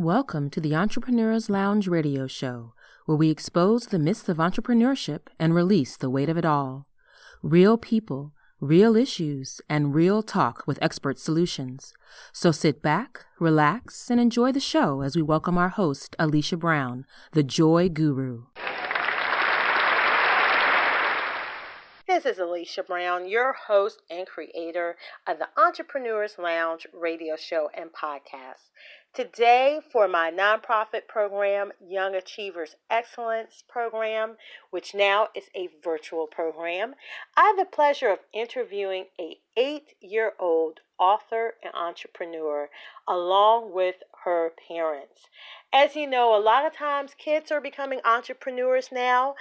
Welcome to the Entrepreneurs Lounge radio show, where we expose the myths of entrepreneurship and release the weight of it all. Real people, real issues, and real talk with expert solutions. So sit back, relax, and enjoy the show as we welcome our host, Alicia Brown, the Joy Guru. This is Alicia Brown, your host and creator of the Entrepreneurs Lounge radio show and podcast. Today, for my nonprofit program, Young Achievers Excellence Program, which now is a virtual program, I have the pleasure of interviewing an 8-year-old author and entrepreneur along with her parents. As you know, a lot of times kids are becoming entrepreneurs now.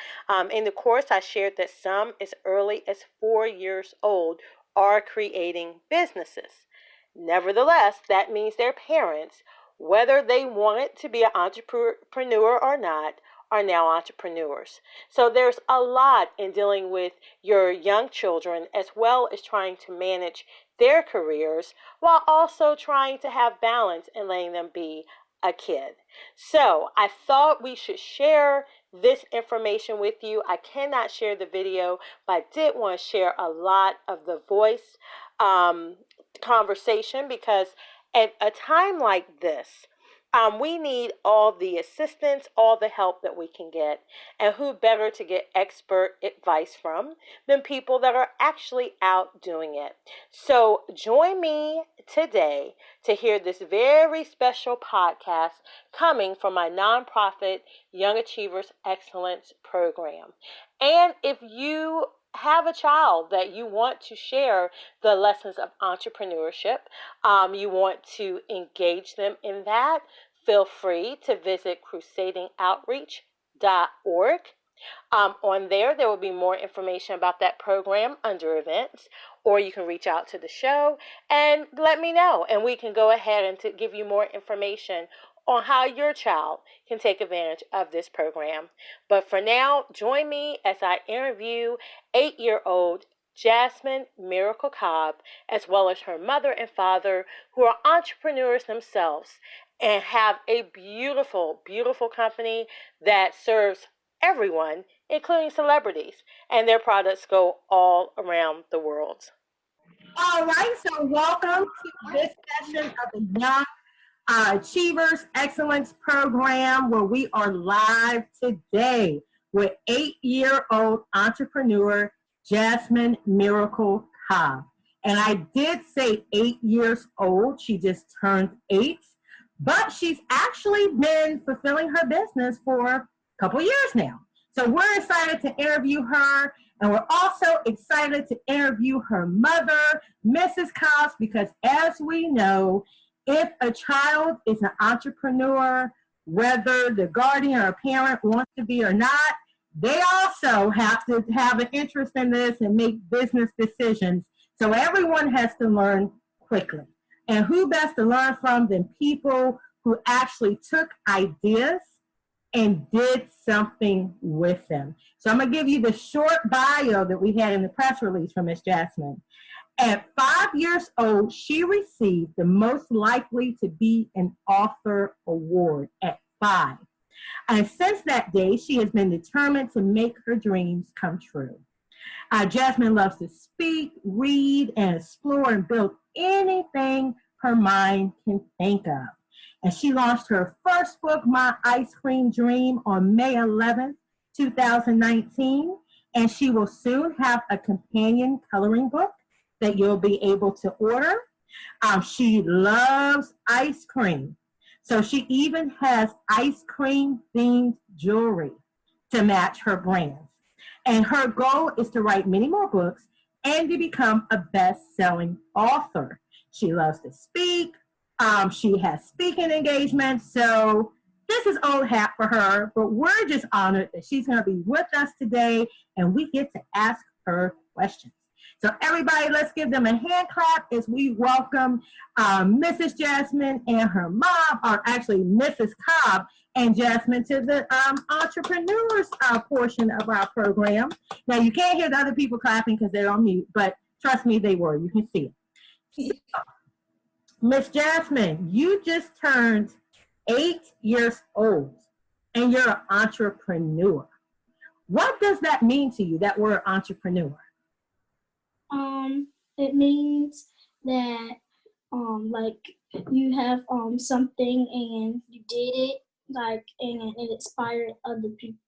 In the course, I shared that some as early as 4 years old are creating businesses. Nevertheless, that means their parents, whether they wanted to be an entrepreneur or not, are now entrepreneurs. So there's a lot in dealing with your young children as well as trying to manage their careers while also trying to have balance and letting them be a kid. So I thought we should share this information with you. I cannot share the video, but I did want to share a lot of the voice conversation because at a time like this, we need all the assistance, all the help that we can get. And who better to get expert advice from than people that are actually out doing it. So join me today to hear this very special podcast coming from my nonprofit Young Achievers Excellence Program. And if you have a child that you want to share the lessons of entrepreneurship, you want to engage them in that, feel free to visit crusadingoutreach.org. On there will be more information about that program under events, or you can reach out to the show and let me know, and we can go ahead and to give you more information on how your child can take advantage of this program. But for now, join me as I interview 8-year-old Jasmine Miracle Cobb, as well as her mother and father, who are entrepreneurs themselves and have a beautiful, beautiful company that serves everyone, including celebrities, and their products go all around the world. All right, so welcome to this session of the Young Achievers Excellence Program, where we are live today with 8-year-old entrepreneur Jasmine Miracle Cobb. And I did say 8 years old. She just turned 8, but she's actually been fulfilling her business for a couple years now. So we're excited to interview her, and we're also excited to interview her mother, Mrs. Cobb, because as we know, if a child is an entrepreneur, whether the guardian or parent wants to be or not, they also have to have an interest in this and make business decisions. So everyone has to learn quickly. And who best to learn from than people who actually took ideas and did something with them. So I'm going to give you the short bio that we had in the press release from Ms. Jasmine. At 5 years old, she received the Most Likely to Be an Author award at 5. And since that day, she has been determined to make her dreams come true. Jasmine loves to speak, read, and explore and build anything her mind can think of. And she launched her first book, My Ice Cream Dream, on May 11th, 2019. And she will soon have a companion coloring book that you'll be able to order. She loves ice cream. So she even has ice cream themed jewelry to match her brands. And her goal is to write many more books and to become a best-selling author. She loves to speak. She has speaking engagements. So this is old hat for her, but we're just honored that she's going to be with us today and we get to ask her questions. So everybody, let's give them a hand clap as we welcome Mrs. Jasmine and her mom, or actually Mrs. Cobb and Jasmine, to the entrepreneurs portion of our program. Now, you can't hear the other people clapping because they're on mute, but trust me, they were. You can see it. So, Miss Jasmine, you just turned 8 years old and you're an entrepreneur. What does that mean to you, that word entrepreneur? It means that like you have something and you did it, like, and it inspired other people.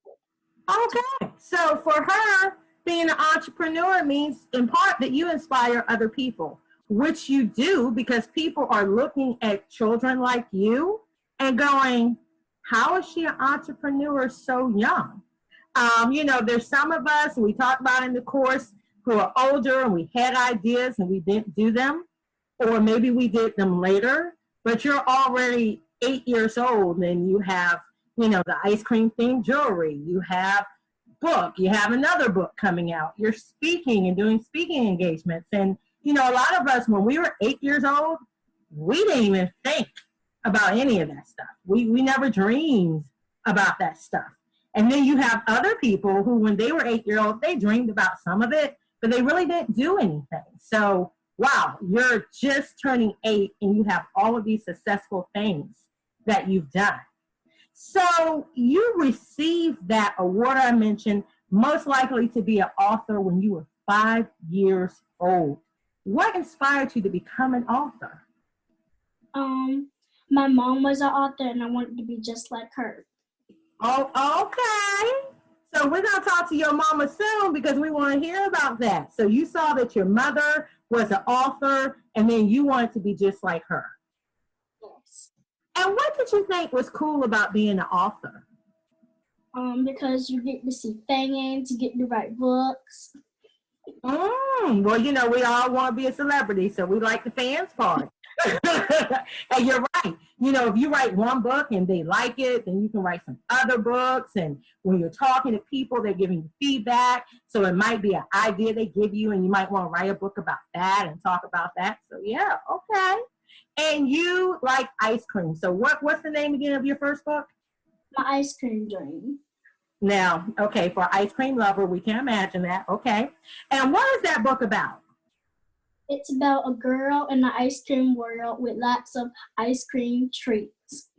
Okay, so for her, being an entrepreneur means in part that you inspire other people, which you do because people are looking at children like you and going, how is she an entrepreneur so young? There's some of us, we talked about in the course, who are older and we had ideas and we didn't do them, or maybe we did them later, but you're already 8 years old and you have, the ice cream themed jewelry, you have book, you have another book coming out, you're speaking and doing speaking engagements. And, a lot of us, when we were 8 years old, we didn't even think about any of that stuff. We never dreamed about that stuff. And then you have other people who, when they were 8 years old, they dreamed about some of it, but they really didn't do anything. So, wow, you're just turning 8 and you have all of these successful things that you've done. So you received that award I mentioned, most likely to be an author when you were 5 years old. What inspired you to become an author? My mom was an author and I wanted to be just like her. Oh, okay. So we're going to talk to your mama soon because we want to hear about that. So you saw that your mother was an author and then you wanted to be just like her. Yes. And what did you think was cool about being an author? Because you get to see fans, you get to write books. Well, we all want to be a celebrity, so we like the fans part. And you're right. If you write one book and they like it, then you can write some other books. And when you're talking to people, they're giving you feedback. So it might be an idea they give you, and you might want to write a book about that and talk about that. So yeah, okay. And you like ice cream. So what's the name again of your first book? My Ice Cream Dream. Now, okay, for an ice cream lover, we can imagine that. Okay. And what is that book about? It's about a girl in the ice cream world with lots of ice cream treats.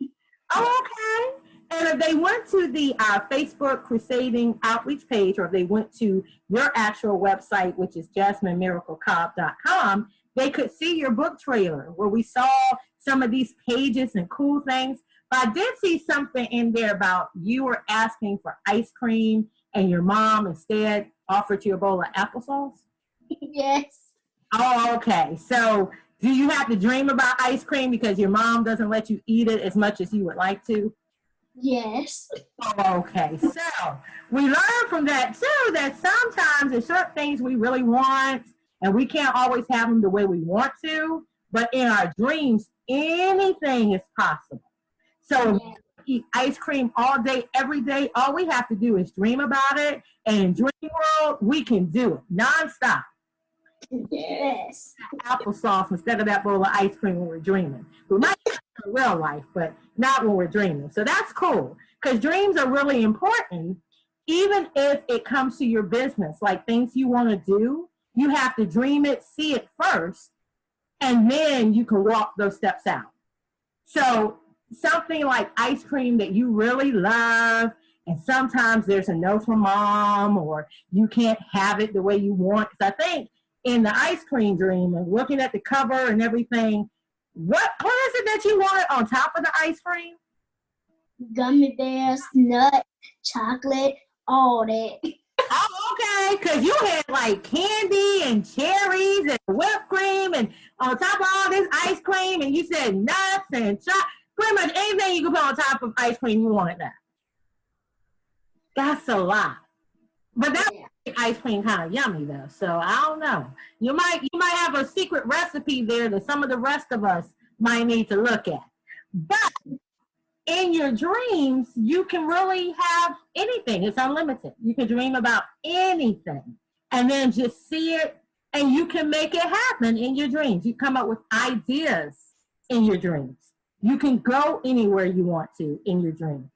Oh, okay. And if they went to the Facebook Crusading Outreach page, or if they went to your actual website, which is JasmineMiracleCobb.com, they could see your book trailer where we saw some of these pages and cool things. But I did see something in there about you were asking for ice cream and your mom instead offered you a bowl of applesauce. Yes. Oh, okay. So do you have to dream about ice cream because your mom doesn't let you eat it as much as you would like to? Yes. Oh, okay. So we learned from that too that sometimes there's certain things we really want and we can't always have them the way we want to, but in our dreams, anything is possible. So if we eat ice cream all day, every day, all we have to do is dream about it. And in Dream World, we can do it nonstop. Yes. Applesauce instead of that bowl of ice cream when we're dreaming. We might do it in real life, but not when we're dreaming. So that's cool because dreams are really important. Even if it comes to your business, like things you want to do, you have to dream it, see it first, and then you can walk those steps out. So something like ice cream that you really love, and sometimes there's a no from mom or you can't have it the way you want. Because I think in the ice cream dream and looking at the cover and everything, what is it that you wanted on top of the ice cream? Gummy bears, nuts, chocolate, all that. Oh, okay, because you had like candy and cherries and whipped cream and on top of all this ice cream, and you said nuts and pretty much anything you could put on top of ice cream, you wanted that. That's a lot. But that makes ice cream kind of yummy though, so I don't know. You might have a secret recipe there that some of the rest of us might need to look at. But in your dreams, you can really have anything. It's unlimited. You can dream about anything and then just see it, and you can make it happen in your dreams. You come up with ideas in your dreams. You can go anywhere you want to in your dreams.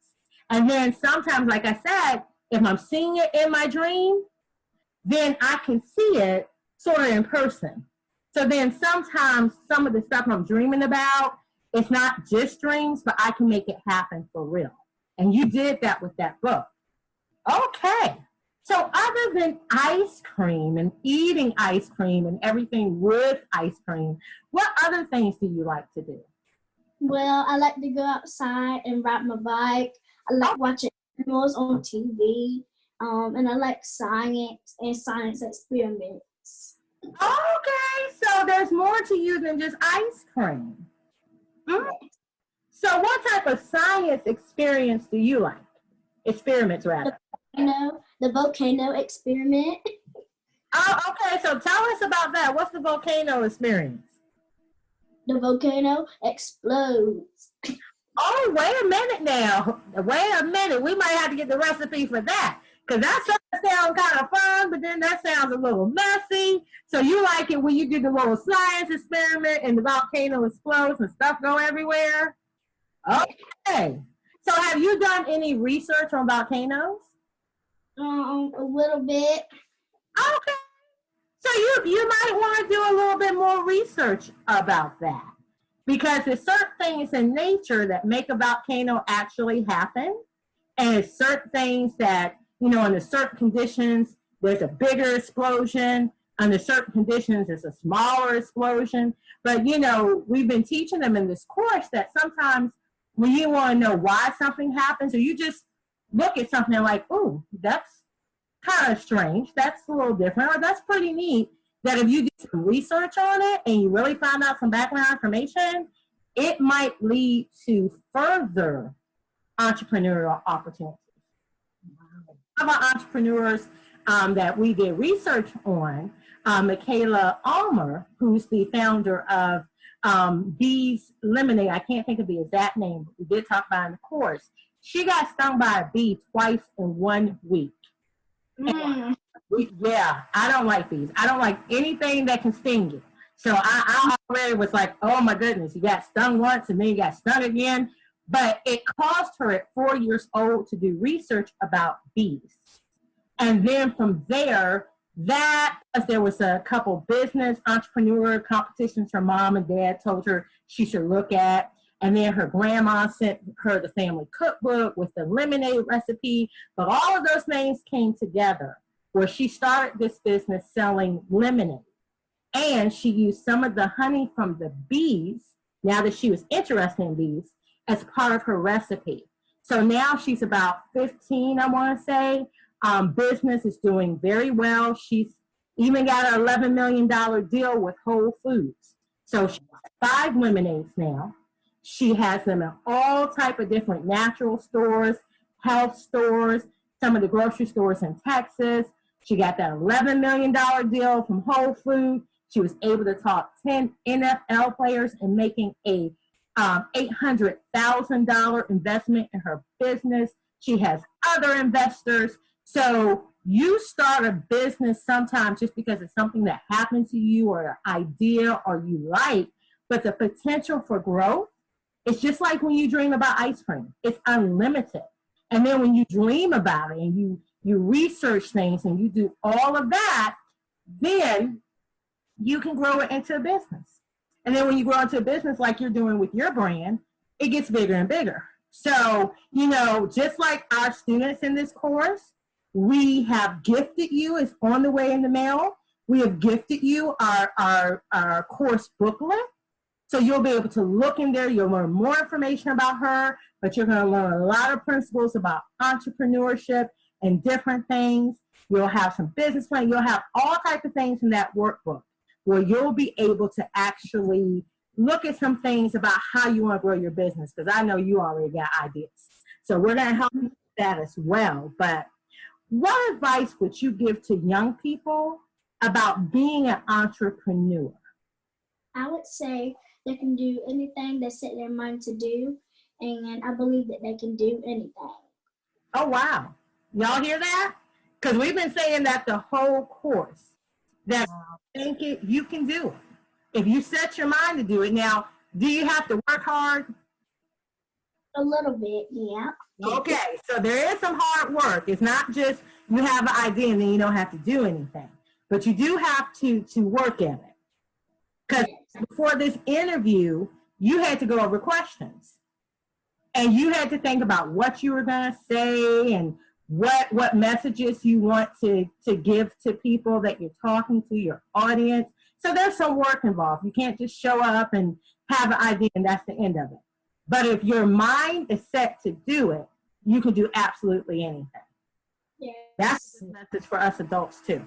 And then sometimes, like I said, if I'm seeing it in my dream, then I can see it sort of in person. So then sometimes some of the stuff I'm dreaming about It's not just dreams, but I can make it happen for real. And you did that with that book. Okay. So other than ice cream and eating ice cream and everything with ice cream, what other things do you like to do? Well, I like to go outside and ride my bike. I like watching animals on TV. And I like science and science experiments. Okay, so there's more to you than just ice cream. Mm. So what type of science experience do you like? Experiments, rather. The volcano experiment. Oh, okay, so tell us about that. What's the volcano experience? The volcano explodes. Oh, wait a minute now. Wait a minute. We might have to get the recipe for that. Because that sounds kind of fun, but then that sounds a little messy. So you like it when you do the little science experiment and the volcano explodes and stuff go everywhere? Okay. So have you done any research on volcanoes? A little bit. Okay. So you might want to do a little bit more research about that. Because there's certain things in nature that make a volcano actually happen. And it's certain things that, under certain conditions, there's a bigger explosion. Under certain conditions, it's a smaller explosion. But, we've been teaching them in this course that sometimes when you want to know why something happens, or you just look at something like, ooh, that's kind of strange. That's a little different. Or that's pretty neat. That if you do some research on it and you really find out some background information, it might lead to further entrepreneurial opportunities. How about entrepreneurs that we did research on? Michaela Almer, who's the founder of Bees Lemonade. I can't think of the exact name, but we did talk about it in the course. She got stung by a bee twice in 1 week. Yeah, I don't like bees. I don't like anything that can sting you. So I already was like, oh my goodness, you got stung once and then you got stung again. But it caused her at 4 years old to do research about bees. And then from there, there was a couple business entrepreneur competitions her mom and dad told her she should look at. And then her grandma sent her the family cookbook with the lemonade recipe. But all of those things came together where she started this business selling lemonade. And she used some of the honey from the bees, now that she was interested in bees, as part of her recipe. So now she's about 15, I want to say. Business is doing very well. She's even got an $11 million deal with Whole Foods. So she has 5 lemonades now. She has them in all type of different natural stores, health stores, some of the grocery stores in Texas. She got that $11 million deal from Whole Foods. She was able to talk 10 NFL players and making a $800,000 investment in her business. She has other investors. So you start a business sometimes just because it's something that happened to you or an idea or you like, but the potential for growth, it's just like when you dream about ice cream. It's unlimited. And then when you dream about it and you research things and you do all of that, then you can grow it into a business. And then when you grow into a business like you're doing with your brand, it gets bigger and bigger. So, just like our students in this course, we have gifted you, it's on the way in the mail. We have gifted you our course booklet. So you'll be able to look in there, you'll learn more information about her, but you're going to learn a lot of principles about entrepreneurship and different things. You'll have some business plan, you'll have all types of things in that workbook where you'll be able to actually look at some things about how you want to grow your business, because I know you already got ideas. So we're going to help you with that as well. But what advice would you give to young people about being an entrepreneur? I would say they can do anything they set their mind to do, and I believe that they can do anything. Oh, wow. Y'all hear that? Because we've been saying that the whole course, that you can do it. If you set your mind to do it. Now, do you have to work hard? A little bit, yeah. Okay, so there is some hard work. It's not just you have an idea and then you don't have to do anything. But you do have to work at it. Because before this interview, you had to go over questions. And you had to think about what you were going to say and what messages you want to give to people that you're talking to, your audience. So there's some work involved. You can't just show up and have an idea and that's the end of it. But if your mind is set to do it, you can do absolutely anything. Yeah. That's the message for us adults too.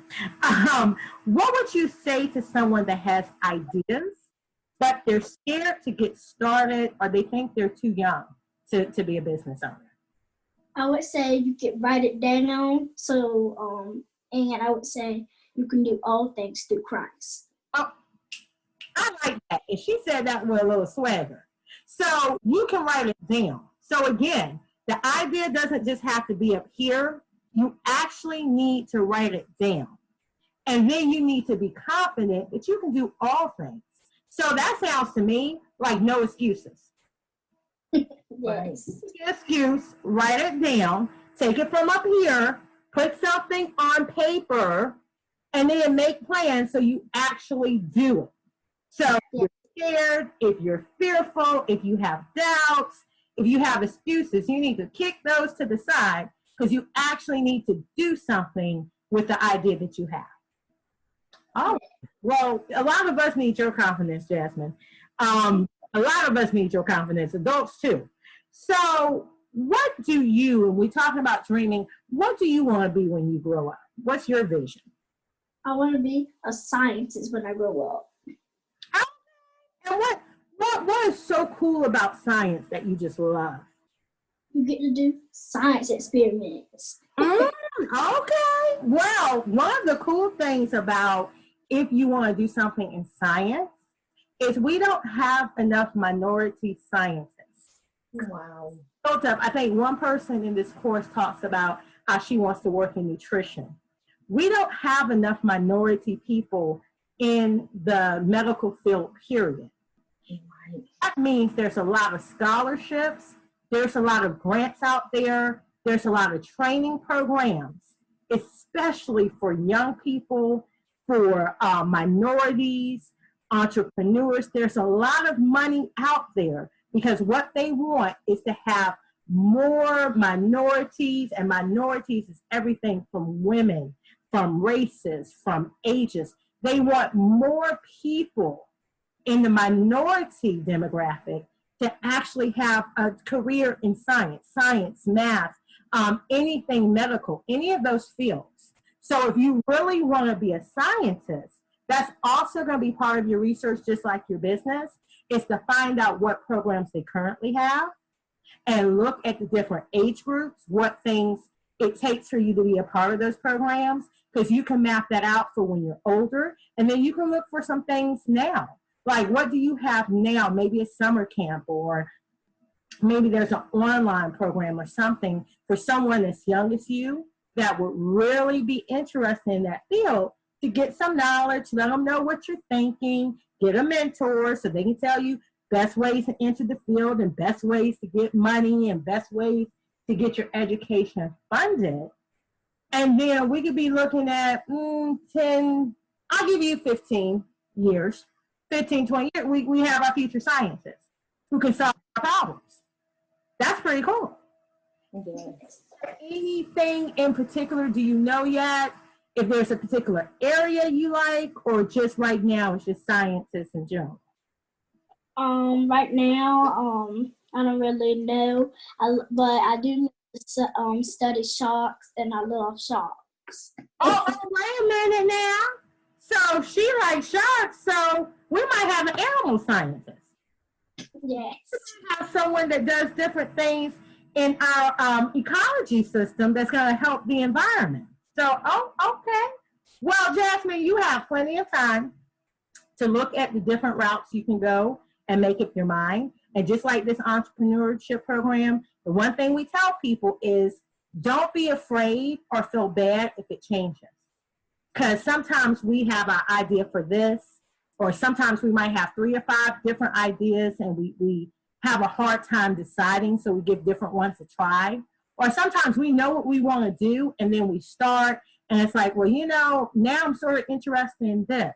What would you say to someone that has ideas, but they're scared to get started or they think they're too young to be a business owner? I would say you could write it down. So, and I would say you can do all things through Christ. Oh, I like that. And she said that with a little swagger. So you can write it down. So again, the idea doesn't just have to be up here. You actually need to write it down. And then you need to be confident that you can do all things. So that sounds to me like no excuses. Yes. Excuse, write it down, take it from up here, put something on paper, and then make plans so you actually do it. So if you're scared, if you're fearful, if you have doubts, if you have excuses, you need to kick those to the side because you actually need to do something with the idea that you have. Oh, well, a lot of us need your confidence, Jasmine. A lot of us need your confidence, adults too. So what do you, and we're talking about dreaming, what do you want to be when you grow up? What's your vision? I want to be a scientist when I grow up. And what is so cool about science that you just love? You get to do science experiments. Okay. Well, one of the cool things about if you want to do something in science is we don't have enough minority scientists. Wow. I think one person in this course talks about how she wants to work in nutrition. We don't have enough minority people in the medical field, period. That means there's a lot of scholarships, there's a lot of grants out there, there's a lot of training programs, especially for young people, for minorities, entrepreneurs. There's a lot of money out there because what they want is to have more minorities, and minorities is everything from women, from races, from ages. They want more people in the minority demographic to actually have a career in science, math, anything medical, any of those fields. So if you really want to be a scientist, that's also going to be part of your research, just like your business, is to find out what programs they currently have and look at the different age groups, what things it takes for you to be a part of those programs, because you can map that out for when you're older, and then you can look for some things now. Like, what do you have now? Maybe a summer camp, or maybe there's an online program or something for someone as young as you that would really be interested in that field to get some knowledge, let them know what you're thinking, get a mentor so they can tell you best ways to enter the field and best ways to get money and best ways to get your education funded. And then we could be looking at 10, I'll give you 15 years. 15, 20 years, we have our future scientists who can solve our problems. That's pretty cool. Yes. Anything in particular do you know yet? If there's a particular area you like, or just right now it's just scientists in general? Right now, I don't really know, but I do study sharks, and I love sharks. Oh, wait a minute now. So she likes sharks, so we might have an animal scientist. Yes. We have someone that does different things in our ecology system that's going to help the environment. So, okay. Well, Jasmine, you have plenty of time to look at the different routes you can go and make up your mind. And just like this entrepreneurship program, the one thing we tell people is don't be afraid or feel bad if it changes. Because sometimes we have our idea for this, or sometimes we might have 3 or 5 different ideas and we have a hard time deciding, so we give different ones a try. Or sometimes we know what we want to do and then we start and it's like, well, now I'm sort of interested in this.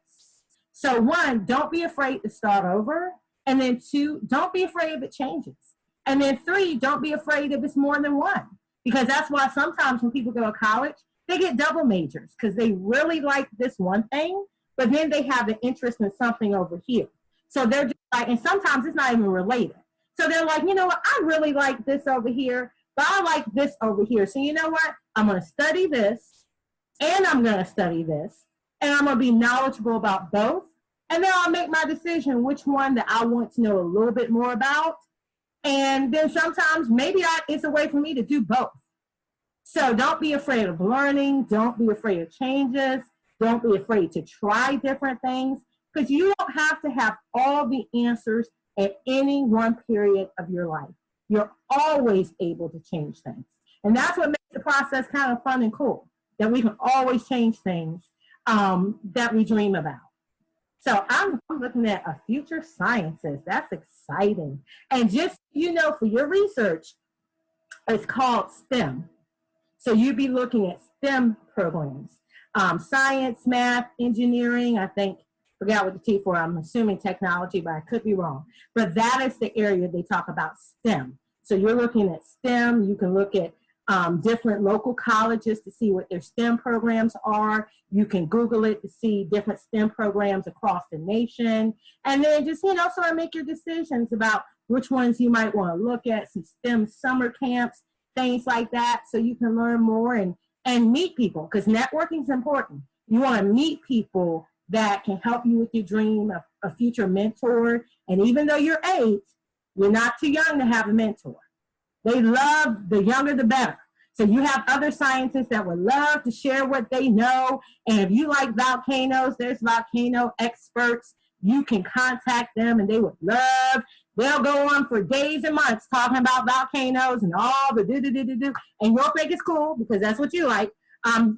So one, don't be afraid to start over. And then 2, don't be afraid if it changes. And then 3, don't be afraid if it's more than one. Because that's why sometimes when people go to college, they get double majors because they really like this one thing, but then they have an interest in something over here. So they're just like, and sometimes it's not even related. So they're like, you know what, I really like this over here, but I like this over here. So you know what, I'm going to study this, and I'm going to study this, and I'm going to be knowledgeable about both. And then I'll make my decision which one that I want to know a little bit more about. And then sometimes maybe it's a way for me to do both. So don't be afraid of learning. Don't be afraid of changes. Don't be afraid to try different things, because you don't have to have all the answers at any one period of your life. You're always able to change things. And that's what makes the process kind of fun and cool, that we can always change things that we dream about. So I'm looking at a future sciences. That's exciting. And just, for your research, it's called STEM. So you'd be looking at STEM programs, science, math, engineering, forgot what the T for, I'm assuming technology, but I could be wrong. But that is the area they talk about STEM. So you're looking at STEM. You can look at different local colleges to see what their STEM programs are. You can Google it to see different STEM programs across the nation. And then just, sort of make your decisions about which ones you might want to look at, some STEM summer camps, things like that, so you can learn more and meet people, because networking is important. You want to meet people that can help you with your dream of a future mentor. And even though you're 8, you're not too young to have a mentor. They love the younger the better. So you have other scientists that would love to share what they know. And if you like volcanoes, there's volcano experts. You can contact them and they would love. They'll go on for days and months talking about volcanoes and all the do. And you'll think it's cool because that's what you like.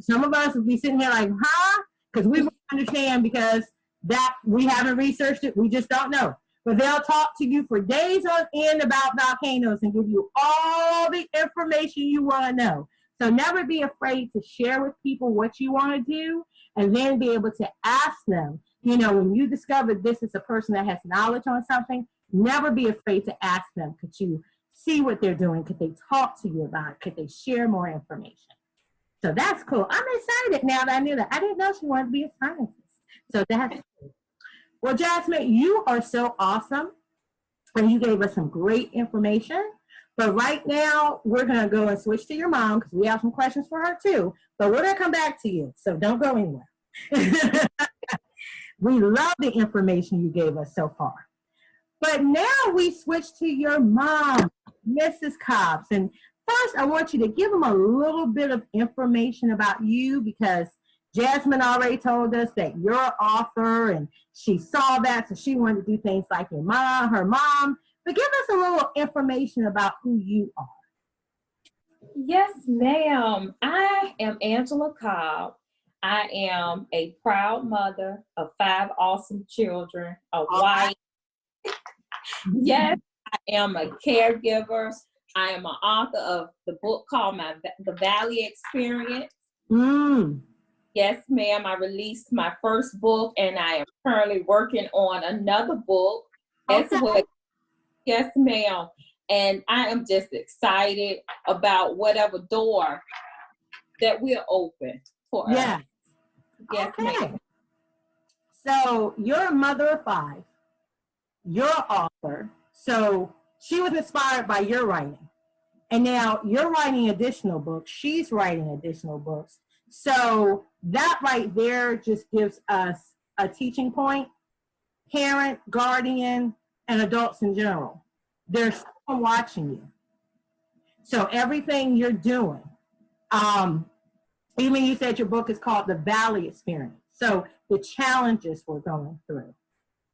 Some of us will be sitting here like, huh? Because we won't understand, because that we haven't researched it. We just don't know. But they'll talk to you for days on end about volcanoes and give you all the information you want to know. So never be afraid to share with people what you want to do, and then be able to ask them, when you discover this is a person that has knowledge on something, never be afraid to ask them, could you see what they're doing? Could they talk to you about it? Could they share more information? So that's cool. I'm excited now that I knew that. I didn't know she wanted to be a scientist. So that's cool. Well, Jasmine, you are so awesome. And you gave us some great information. But right now, we're going to go and switch to your mom, because we have some questions for her too. But we're going to come back to you. So don't go anywhere. We love the information you gave us so far. But now we switch to your mom, Mrs. Cobb. And first, I want you to give them a little bit of information about you, because Jasmine already told us that you're an author and she saw that, so she wanted to do things like her mom. But give us a little information about who you are. Yes, ma'am. I am Angelia Cobb. I am a proud mother of 5 awesome children, a wife. Yes, I am a caregiver. I am an author of the book called The Valley Experience. Yes, ma'am. I released my first book, and I am currently working on another book as well. Yes, ma'am. And I am just excited about whatever door that we're open for us. Yes, ma'am. So you're a mother of 5. You're an author. So she was inspired by your writing. And now you're writing additional books. She's writing additional books. So that right there just gives us a teaching point. Parent, guardian, and adults in general. There's someone watching you. So everything you're doing, even you said your book is called The Valley Experience. So the challenges we're going through.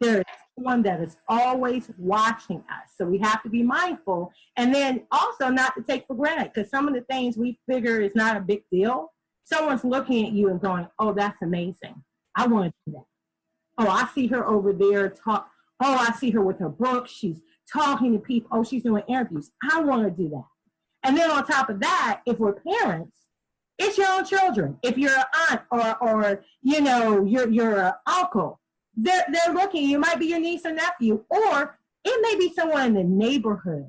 There is someone that is always watching us. So we have to be mindful. And then also not to take for granted, because some of the things we figure is not a big deal. Someone's looking at you and going, oh, that's amazing. I want to do that. Oh, I see her over there talk. Oh, I see her with her book. She's talking to people. Oh, she's doing interviews. I want to do that. And then on top of that, if we're parents, it's your own children. If you're an aunt or you're an uncle, they're looking. You might be your niece or nephew, or it may be someone in the neighborhood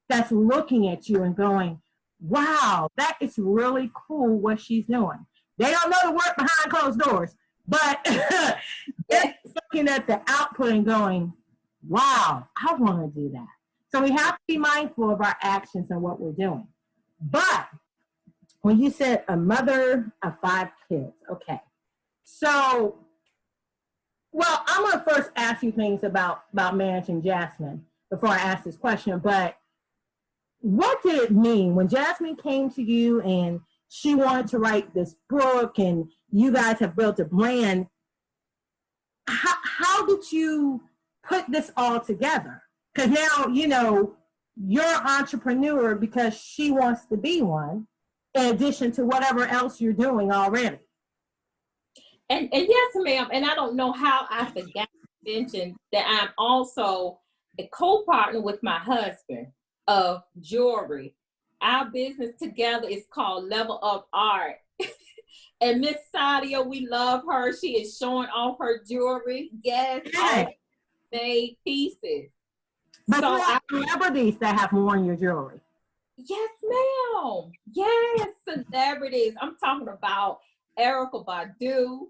that's looking at you and going, wow, that is really cool what she's doing. They don't know the work behind closed doors, but they're looking at the output and going, wow, I want to do that. So we have to be mindful of our actions and what we're doing. But when you said a mother of 5 kids, okay. So, well, I'm going to first ask you things about managing Jasmine before I ask this question. But what did it mean when Jasmine came to you and she wanted to write this book and you guys have built a brand? How did you put this all together? Because now, you know, you're an entrepreneur because she wants to be one, in addition to whatever else you're doing already. And yes, ma'am, and I don't know how I forgot to mention that I'm also a co-partner with my husband of jewelry. Our business together is called Level Up Art. And Miss Sadia, we love her. She is showing off her jewelry. Yes, all made pieces. But so you have celebrities that have worn your jewelry. Yes, ma'am. Yes, celebrities. I'm talking about Erica Badu.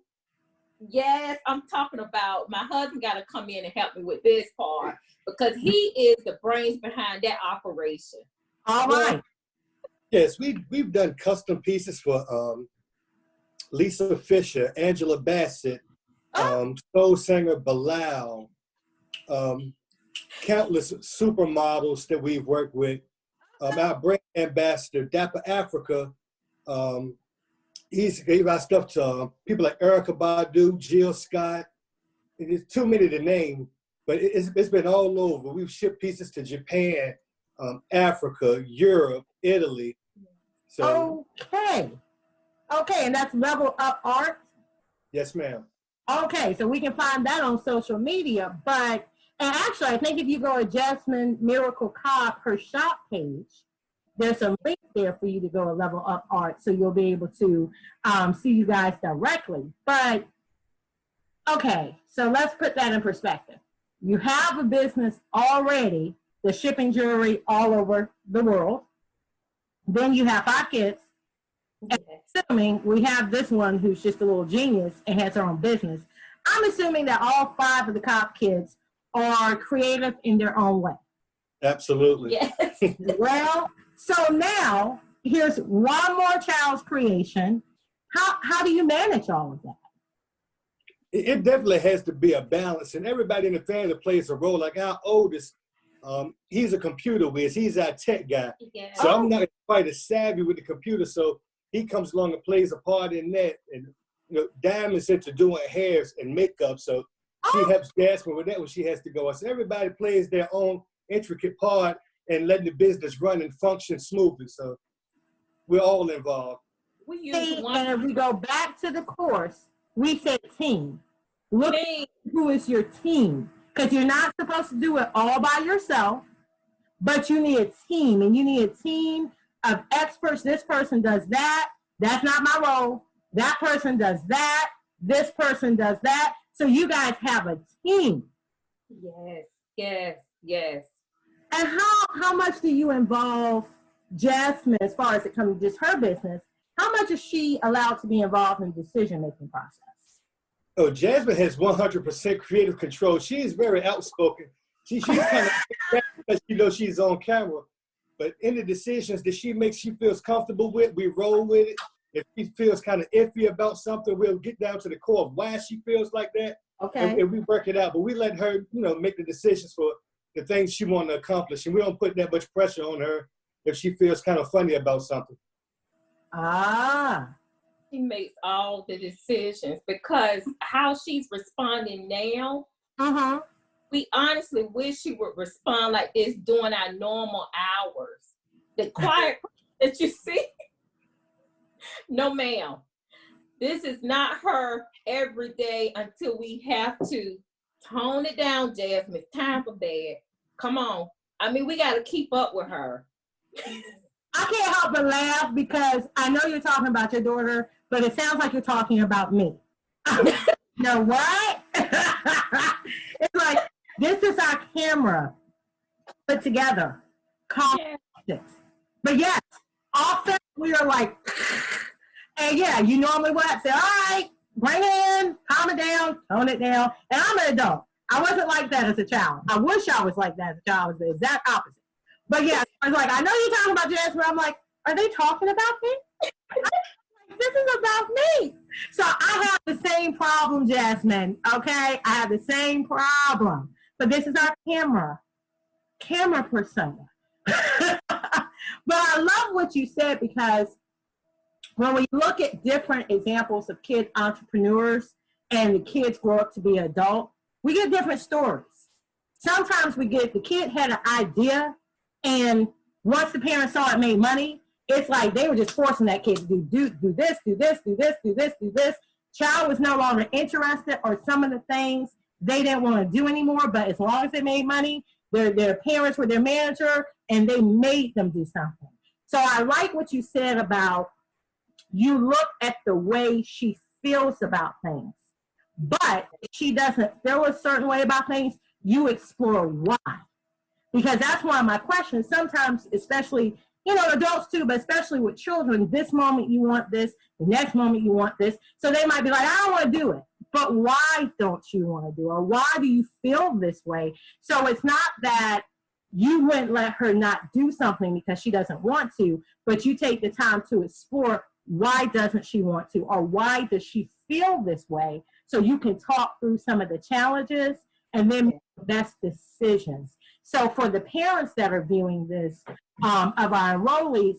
Yes, I'm talking about, my husband got to come in and help me with this part because he is the brains behind that operation. All right. Yes, we've done custom pieces for Lisa Fisher, Angela Bassett, soul singer Bilal, countless supermodels that we've worked with. Our brand ambassador, Dapper Africa, he's gave our stuff to people like Erica Badu, Jill Scott. It's too many to name, but it's been all over. We've shipped pieces to Japan, Africa, Europe, Italy. So okay, and that's Level Up Art. Yes, ma'am. Okay, so we can find that on social media. But and actually, I think if you go to Jasmine Miracle Cobb, her shop page, there's a link there for you to go to Level Up Art, so you'll be able to see you guys directly. But okay, so let's put that in perspective. You have a business already, the shipping jewelry all over the world. Then you have 5 kids. And assuming we have this one who's just a little genius and has her own business. I'm assuming that all 5 of the Cobb kids are creative in their own way. Absolutely. Yes. Well, so now here's one more child's creation. How do you manage all of that? It definitely has to be a balance, and everybody in the family plays a role. Like our oldest, he's a computer whiz. He's our tech guy. Yeah. So I'm not quite as savvy with the computer. So he comes along and plays a part in that. And you know, Diamond's into doing hairs and makeup. So she helps Jasmine with that when she has to go. So everybody plays their own intricate part and letting the business run and function smoothly. So we're all involved. And if we go back to the course, we said team. Look at who is your team. Because you're not supposed to do it all by yourself, but you need a team. And you need a team of experts. This person does that. That's not my role. That person does that. This person does that. So you guys have a team. Yes. And how much do you involve Jasmine as far as it comes to just her business? How much is she allowed to be involved in the decision-making process? Oh, Jasmine has 100% creative control. She's very outspoken. She's kind of because she knows she's on camera. But in the decisions that she makes, she feels comfortable with, we roll with it. If she feels kind of iffy about something, we'll get down to the core of why she feels like that. Okay. And we work it out. But we let her, make the decisions for the things she wants to accomplish. And we don't put that much pressure on her if she feels kind of funny about something. She makes all the decisions because how she's responding now, we honestly wish she would respond like this during our normal hours. The quiet that you see, no ma'am. This is not her every day until we have to tone it down, Jasmine. It's time for bed. Come on. I mean, we got to keep up with her. I can't help but laugh because I know you're talking about your daughter, but it sounds like you're talking about me. You know what? It's like, this is our camera. put together, calm. But yes, often we are like, and yeah, you normally would say, all right, bring it in, calm it down, tone it down. And I'm an adult. I wasn't like that as a child. I wish I was like that as a child. I was the exact opposite. But yeah, I was like, I know you're talking about Jasmine. I'm like, are they talking about me? This is about me. So I have the same problem, Jasmine. Okay, I have the same problem. But this is our camera persona. But I love what you said, because when we look at different examples of kid entrepreneurs and the kids grow up to be an adult, we get different stories. Sometimes we get the kid had an idea, and once the parents saw it made money, it's like they were just forcing that kid to do this, do this, do this, do this, do this. Child was no longer interested, or some of the things they didn't want to do anymore, but as long as they made money, their parents were their manager, and they made them do something. So I like what you said about you look at the way she feels about things. But if she doesn't feel a certain way about things, you explore why. Because that's one of my questions. Sometimes, especially, adults too, but especially with children, this moment you want this, the next moment you want this. So they might be like, I don't want to do it. But why don't you want to do it? Or why do you feel this way? So it's not that you wouldn't let her not do something because she doesn't want to, but you take the time to explore why doesn't she want to, or why does she feel this way, so you can talk through some of the challenges and then make the best decisions. So for the parents that are viewing this, of our enrollees,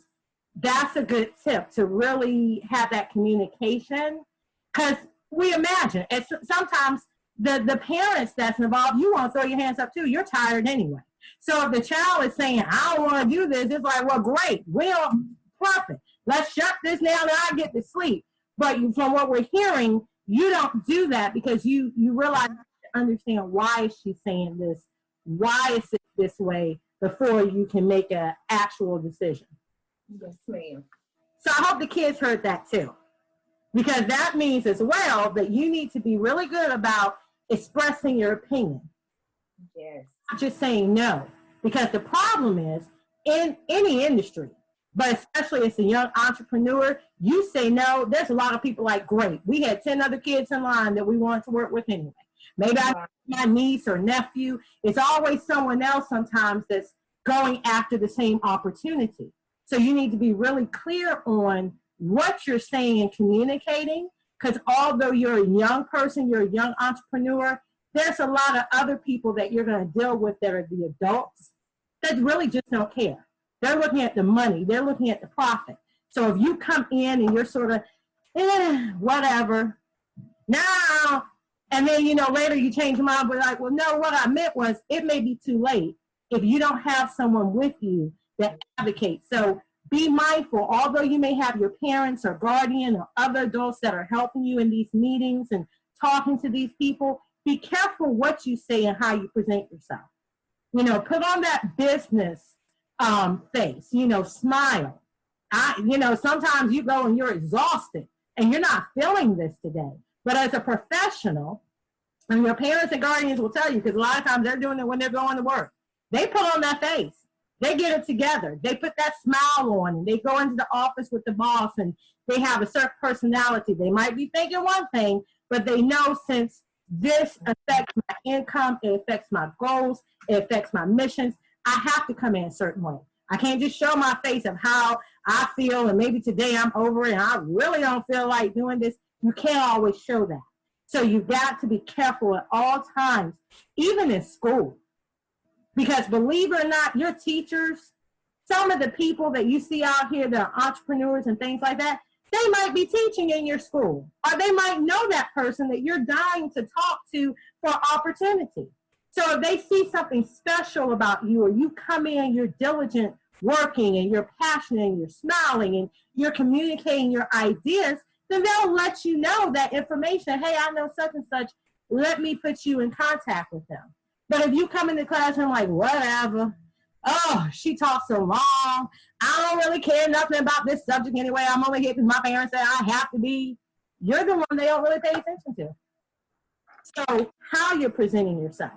that's a good tip, to really have that communication, because we imagine, and sometimes the parents that's involved, you want to throw your hands up too. You're tired anyway. So if the child is saying, I don't want to do this, it's like, well, great, perfect. Let's shut this down and I get to sleep. But from what we're hearing, you don't do that, because you realize, understand why she's saying this, why is it this way, before you can make an actual decision. Yes, ma'am. So I hope the kids heard that too, because that means as well that you need to be really good about expressing your opinion. Yes. Not just saying no, because the problem is in any industry, but especially as a young entrepreneur, you say no, there's a lot of people like, great, we had 10 other kids in line that we wanted to work with anyway. Maybe my niece or nephew. It's always someone else sometimes that's going after the same opportunity. So you need to be really clear on what you're saying and communicating, because although you're a young person, you're a young entrepreneur, there's a lot of other people that you're going to deal with that are the adults that really just don't care. They're looking at the money. They're looking at the profit. So if you come in and you're sort of, whatever, now, and then, later you change your mind, but like, well, no, what I meant was it may be too late if you don't have someone with you that advocates. So be mindful, although you may have your parents or guardian or other adults that are helping you in these meetings and talking to these people, be careful what you say and how you present yourself. Put on that business face, smile. Sometimes you go and you're exhausted and you're not feeling this today. But as a professional, and your parents and guardians will tell you, because a lot of times they're doing it when they're going to work, they put on that face. They get it together. They put that smile on, and they go into the office with the boss, and they have a certain personality. They might be thinking one thing, but they know, since this affects my income, it affects my goals, it affects my missions, I have to come in a certain way. I can't just show my face of how I feel, and maybe today I'm over it and I really don't feel like doing this. You can't always show that. So you've got to be careful at all times, even in school. Because believe it or not, your teachers, some of the people that you see out here that are entrepreneurs and things like that, they might be teaching in your school, or they might know that person that you're dying to talk to for opportunity. So if they see something special about you, or you come in, you're diligent working, and you're passionate, and you're smiling, and you're communicating your ideas, then they'll let you know that information. Hey, I know such and such. Let me put you in contact with them. But if you come into class and like, whatever, oh, she talks so long, I don't really care nothing about this subject anyway. I'm only here because my parents said I have to be. You're the one they don't really pay attention to. So how you're presenting yourself.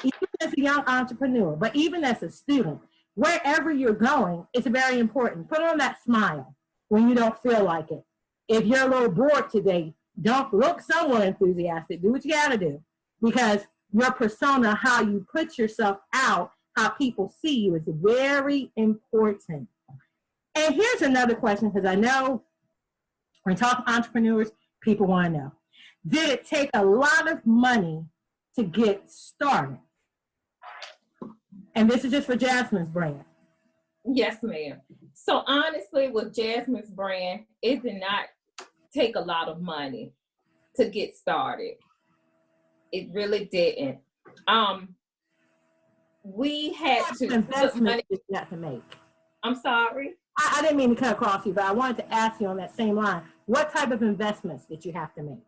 even as a young entrepreneur, but even as a student, wherever you're going, it's very important. Put on that smile when you don't feel like it. If you're a little bored today, don't look somewhat enthusiastic. Do what you got to do, because your persona, how you put yourself out, how people see you, is very important. And here's another question, because I know when talking entrepreneurs, people want to know, did it take a lot of money to get started? And this is just for Jasmine's brand. Yes, ma'am. So honestly, with Jasmine's brand, it did not take a lot of money to get started. It really didn't. We had to investment you got to make. I'm sorry. I didn't mean to cut across you, but I wanted to ask you on that same line. What type of investments did you have to make?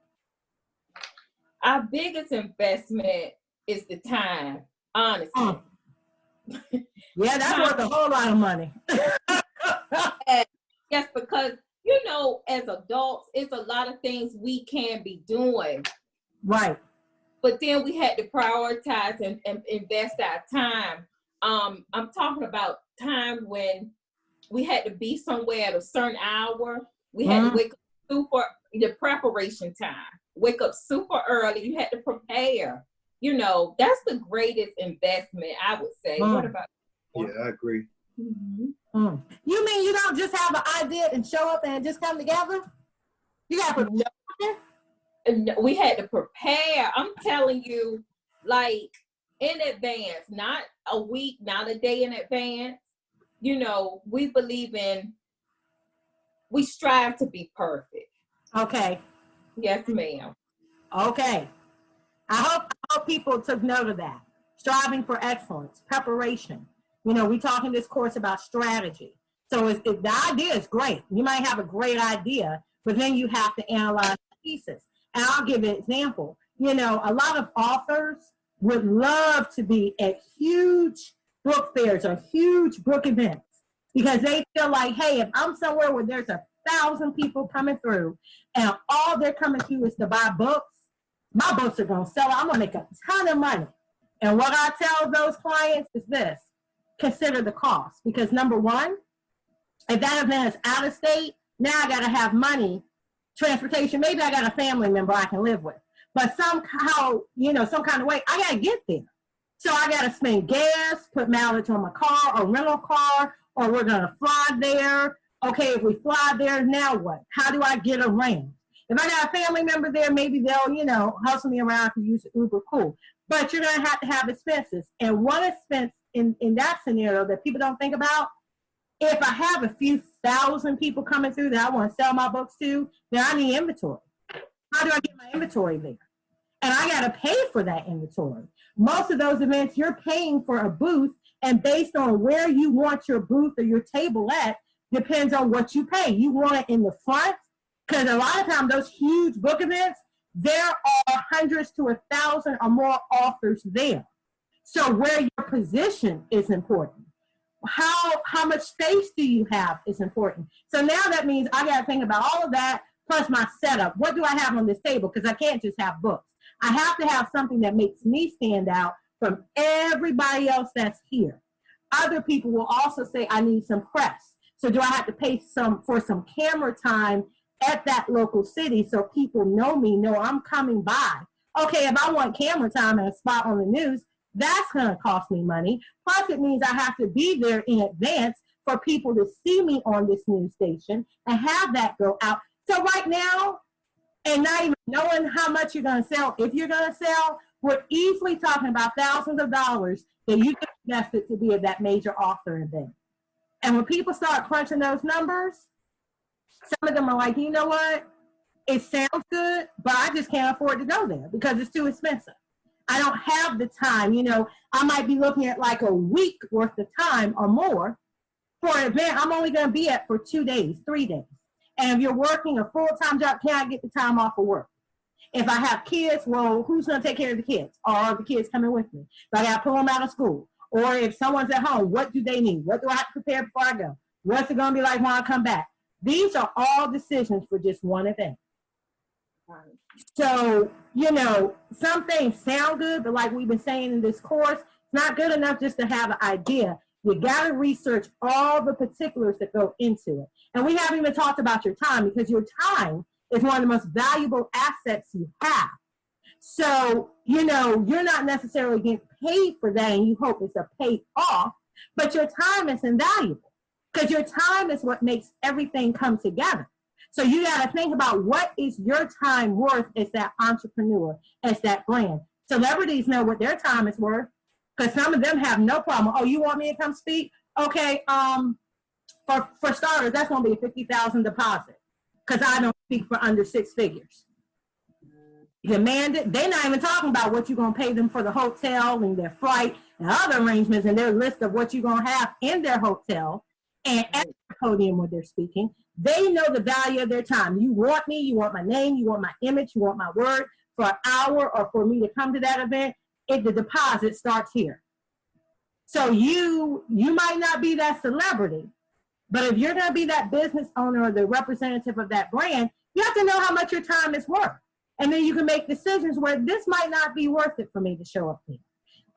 Our biggest investment is the time, honestly. Yeah, that's worth a whole lot of money. Yes, because, you know, as adults, it's a lot of things we can be doing. Right. But then we had to prioritize and invest our time. I'm talking about time when we had to be somewhere at a certain hour. We had to wake up the preparation time. Wake up super early. You had to prepare. You know, that's the greatest investment, I would say. What about you? Yeah, I agree. You mean you don't just have an idea and show up and just come together? You got to prepare? We had to prepare. I'm telling you, like, in advance, not a week, not a day in advance. You know, we strive to be perfect. Okay. Yes, ma'am. Okay. I hope people took note of that. Striving for excellence, preparation. You know, we talk in this course about strategy. So if the idea is great, you might have a great idea, but then you have to analyze pieces. And I'll give an example. You know, a lot of authors would love to be at huge book fairs or huge book events, because they feel like, hey, if I'm somewhere where there's 1,000 people coming through and all they're coming through is to buy books, my books are going to sell. I'm going to make a ton of money. And what I tell those clients is this: consider the cost. Because number one, if that event is out of state, now I got to have money, transportation. Maybe I got a family member I can live with. But somehow, you know, some kind of way, I got to get there. So I got to spend gas, put mileage on my car or rental car, or we're going to fly there. Okay, if we fly there, now what? How do I get around? If I got a family member there, maybe they'll, you know, hustle me around to use Uber, cool. But you're going to have expenses. And one expense in that scenario that people don't think about, if I have a few thousand people coming through that I want to sell my books to, then I need inventory. How do I get my inventory there? And I got to pay for that inventory. Most of those events, you're paying for a booth, and based on where you want your booth or your table at, depends on what you pay. You want it in the front, because a lot of times those huge book events, there are hundreds to 1,000 or more authors there. So where your position is important. How much space do you have is important. So now that means I got to think about all of that, plus my setup. What do I have on this table? Because I can't just have books. I have to have something that makes me stand out from everybody else that's here. Other people will also say, I need some press. So do I have to pay for some camera time at that local city so people know me, know I'm coming by? Okay, if I want camera time and a spot on the news, that's going to cost me money. Plus, it means I have to be there in advance for people to see me on this news station and have that go out. So right now, and not even knowing how much you're going to sell, if you're going to sell, we're easily talking about thousands of dollars that you can invest it to be at that major author event. And when people start crunching those numbers, some of them are like, you know what? It sounds good, but I just can't afford to go there because it's too expensive. I don't have the time. You know, I might be looking at like a week worth of time or more for an event I'm only going to be at for 2 days, 3 days. And if you're working a full-time job, can I get the time off of work? If I have kids, well, who's going to take care of the kids? Or are the kids coming with me? If I got to pull them out of school. Or if someone's at home, what do they need? What do I have to prepare before I go? What's it going to be like when I come back? These are all decisions for just one event. So, some things sound good, but like we've been saying in this course, it's not good enough just to have an idea. You got to research all the particulars that go into it. And we haven't even talked about your time, because your time is one of the most valuable assets you have. So, you're not necessarily getting paid for that, and you hope it's a pay off, but your time is invaluable, because your time is what makes everything come together. So you got to think about, what is your time worth as that entrepreneur, as that brand. Celebrities know what their time is worth, because some of them have no problem. Oh, you want me to come speak? Okay, for starters, that's going to be a $50,000 deposit, because I don't speak for under 6 figures. Demand it. They're not even talking about what you're going to pay them for the hotel and their flight and other arrangements and their list of what you're going to have in their hotel and at the podium where they're speaking. They know the value of their time. You want me, you want my name, you want my image, you want my word for an hour or for me to come to that event. The deposit starts here. So you might not be that celebrity, but if you're going to be that business owner or the representative of that brand, you have to know how much your time is worth. And then you can make decisions where this might not be worth it for me to show up here.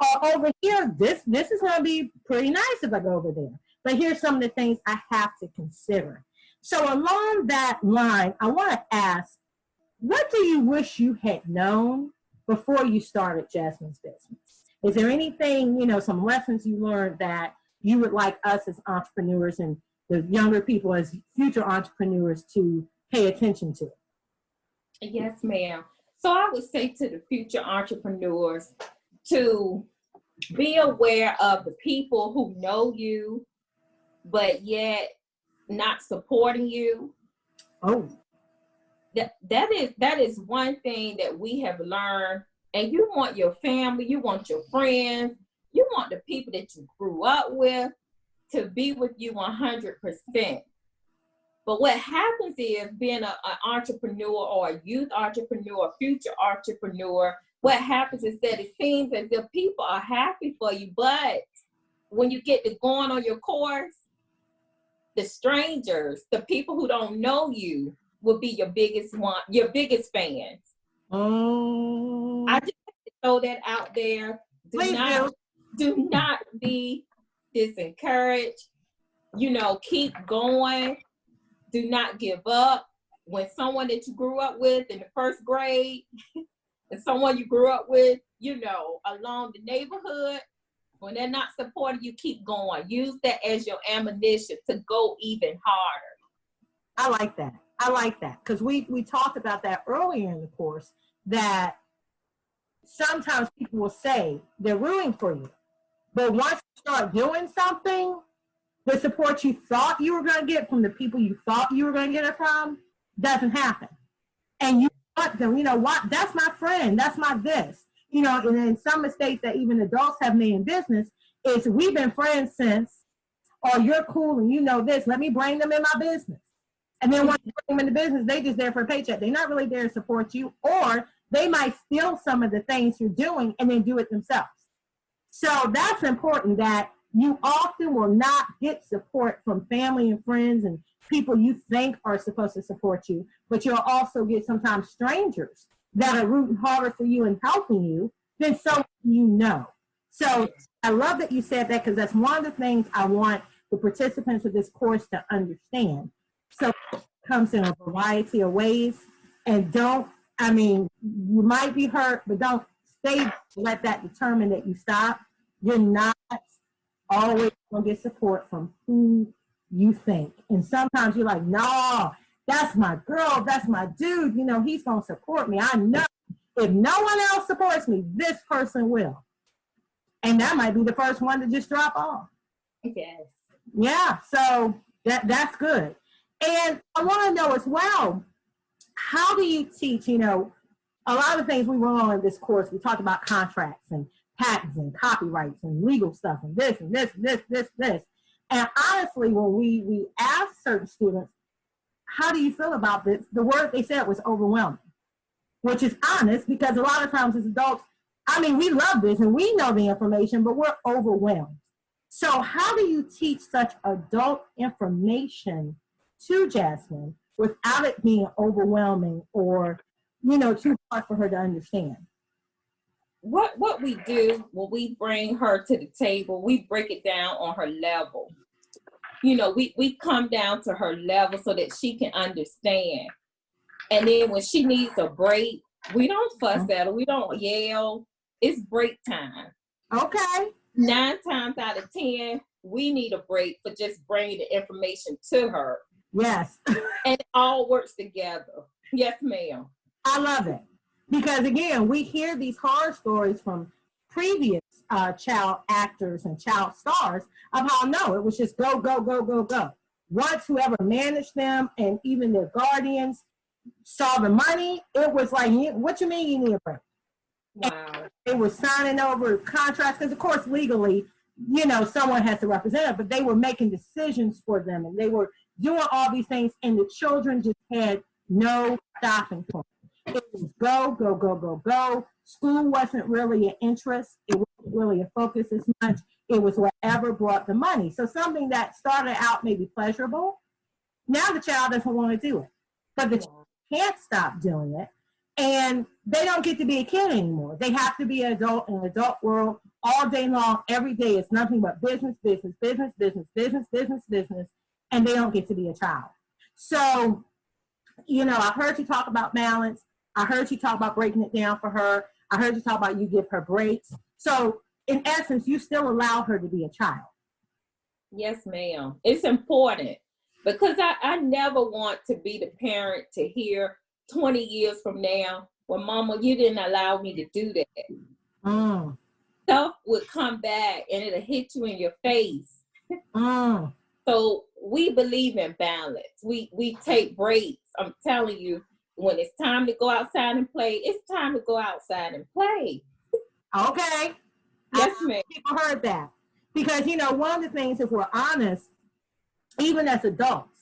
Or over here, this is going to be pretty nice if I go over there. But here's some of the things I have to consider. So along that line, I want to ask, what do you wish you had known before you started Jasmine's business? Is there anything, some lessons you learned that you would like us as entrepreneurs and the younger people as future entrepreneurs to pay attention to? Yes, ma'am. So I would say to the future entrepreneurs to be aware of the people who know you, but yet not supporting you. Oh, that is one thing that we have learned. And you want your family, you want your friends, you want the people that you grew up with to be with you 100%. But what happens is, being an entrepreneur or a youth entrepreneur, a future entrepreneur, what happens is that it seems as if people are happy for you, but when you get to going on your course, the strangers, the people who don't know you, will be your biggest fans. Oh. I just have to throw that out there. Do not be disencouraged. Keep going. Do not give up. When someone that you grew up with in the first grade and someone you grew up with, along the neighborhood, when they're not supporting you, keep going. Use that as your ammunition to go even harder. I like that. Because we talked about that earlier in the course, that sometimes people will say they're rooting for you. But once you start doing something, the support you thought you were going to get from the people you thought you were going to get it from doesn't happen. And you want them, what? That's my friend. That's my this. And in some mistakes that even adults have made in business is, we've been friends since, or you're cool and you know this, let me bring them in my business. And then once you bring them in the business, they just there for a paycheck. They're not really there to support you, or they might steal some of the things you're doing and then do it themselves. So that's important, that you often will not get support from family and friends and people you think are supposed to support you, but you'll also get sometimes strangers that are rooting harder for you and helping you than someone you know. So I love that you said that, because that's one of the things I want the participants of this course to understand. So it comes in a variety of ways, and you might be hurt, but don't let that determine that you stop. You're not always going to get support from who you think. And sometimes you're like, no, that's my girl, that's my dude, he's going to support me. I know if no one else supports me, this person will. And that might be the first one to just drop off. Yes. Yeah, so that's good. And I want to know as well, how do you teach, a lot of things we went on in this course, we talked about contracts and patents and copyrights and legal stuff and this and this, and this. And honestly, when we asked certain students, how do you feel about this? The word they said was overwhelming, which is honest, because a lot of times as adults, we love this and we know the information, but we're overwhelmed. So how do you teach such adult information to Jasmine without it being overwhelming or, too hard for her to understand? What we do when we bring her to the table, we break it down on her level. We come down to her level so that she can understand. And then when she needs a break, we don't fuss at her. We don't yell. It's break time. Okay. 9 times out of 10, we need a break for just bringing the information to her. Yes. And it all works together. Yes, ma'am. I love it. Because again, we hear these horror stories from previous child actors and child stars of how no, it was just go, go, go, go, go. Once whoever managed them and even their guardians saw the money, it was like, what you mean you need a break? Wow. And they were signing over contracts because, of course, legally, someone has to represent it, but they were making decisions for them and they were doing all these things, and the children just had no stopping point. It was go, go, go, go, go. School wasn't really an interest. It wasn't really a focus as much. It was whatever brought the money. So something that started out maybe pleasurable, now the child doesn't want to do it. But the child can't stop doing it. And they don't get to be a kid anymore. They have to be an adult in an adult world all day long. Every day it's nothing but business, business, business, business, business, business, business. And they don't get to be a child. So, I heard you talk about balance. I heard you talk about breaking it down for her. I heard you talk about you give her breaks. So in essence, you still allow her to be a child. Yes, ma'am. It's important because I never want to be the parent to hear 20 years from now, well, mama, you didn't allow me to do that. Stuff would come back and it'll hit you in your face. So we believe in balance. We take breaks. I'm telling you, when it's time to go outside and play, it's time to go outside and play. Okay. Yes, ma'am. People heard that. Because, one of the things, if we're honest, even as adults,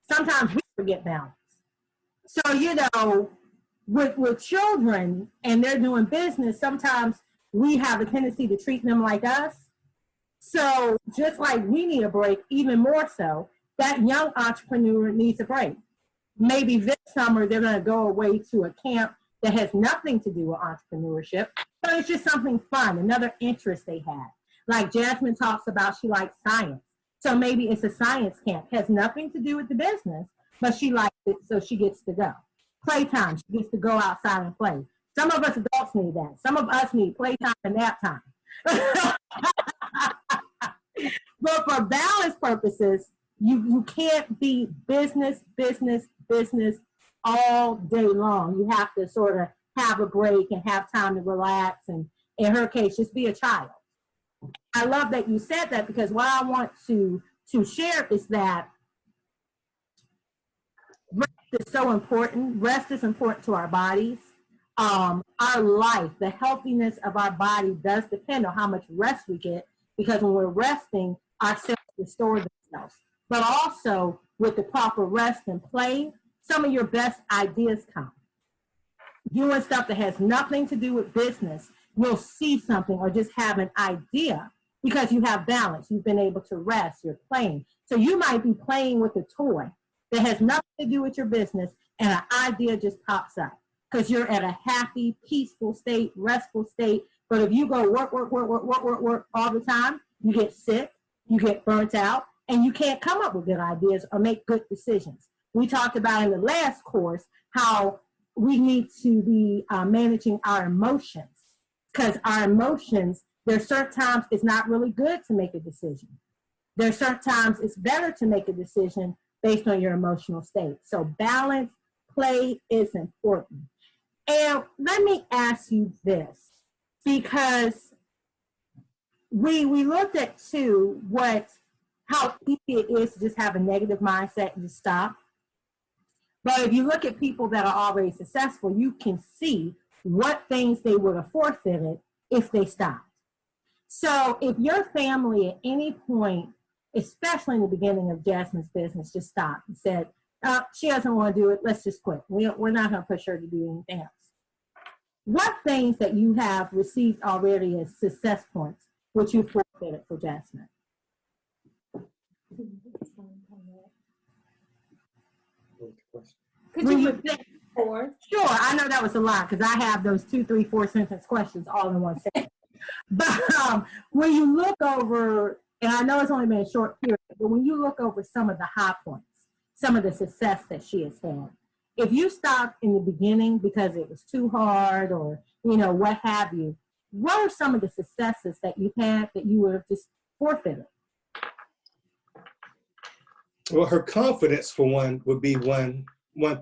sometimes we forget balance. So, with children and they're doing business, sometimes we have a tendency to treat them like us. So just like we need a break, even more so, that young entrepreneur needs a break. Maybe this summer they're going to go away to a camp that has nothing to do with entrepreneurship, but it's just something fun, another interest they have. Like Jasmine talks about, she likes science. So maybe it's a science camp, has nothing to do with the business, but she likes it, so she gets to go. Playtime, she gets to go outside and play. Some of us adults need that. Some of us need playtime and nap time. But for balance purposes, you can't be business, business, business all day long. You have to sort of have a break and have time to relax, and in her case, just be a child. I love that you said that, because what I want to share is that rest is so important. Rest is important to our bodies. Our life, the healthiness of our body does depend on how much rest we get, because when we're resting, our cells restore themselves. But also, with the proper rest and play, some of your best ideas come. Doing stuff that has nothing to do with business, you'll see something or just have an idea because you have balance. You've been able to rest, you're playing. So you might be playing with a toy that has nothing to do with your business, and an idea just pops up because you're at a happy, peaceful state, restful state. But if you go work all the time, you get sick, you get burnt out, and you can't come up with good ideas or make good decisions. We talked about in the last course how we need to be managing our emotions, because our emotions, there are certain times it's not really good to make a decision. There are certain times it's better to make a decision based on your emotional state. So balance, play is important. And let me ask you this, because we looked at too how easy it is to just have a negative mindset and just stop. But if you look at people that are already successful, you can see what things they would have forfeited if they stopped. So if your family at any point, especially in the beginning of Jasmine's business, just stopped and said, she doesn't want to do it, let's just quit. We're not going to push her to do anything else. What things that you have received already as success points would you forfeited for Jasmine? Could you repeat? Sure. I know that was a lot because I have those 2, 3, 4 sentence questions all in one sentence. But when you look over, and I know it's only been a short period, but when you look over some of the high points, some of the success that she has had, if you stop in the beginning because it was too hard or, what have you, what are some of the successes that you've had that you would have just forfeited? Well, her confidence, for one, would be one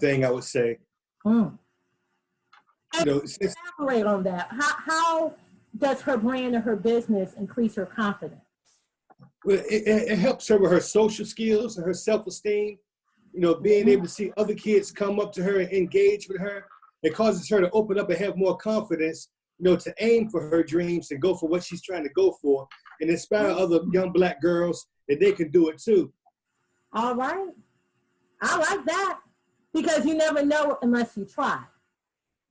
thing I would say. Elaborate on that. How does her brand or her business increase her confidence? Well, it helps her with her social skills and her self-esteem. Being able to see other kids come up to her and engage with her, it causes her to open up and have more confidence, to aim for her dreams and go for what she's trying to go for and inspire other young Black girls that they can do it too. All right. I like that because you never know unless you try.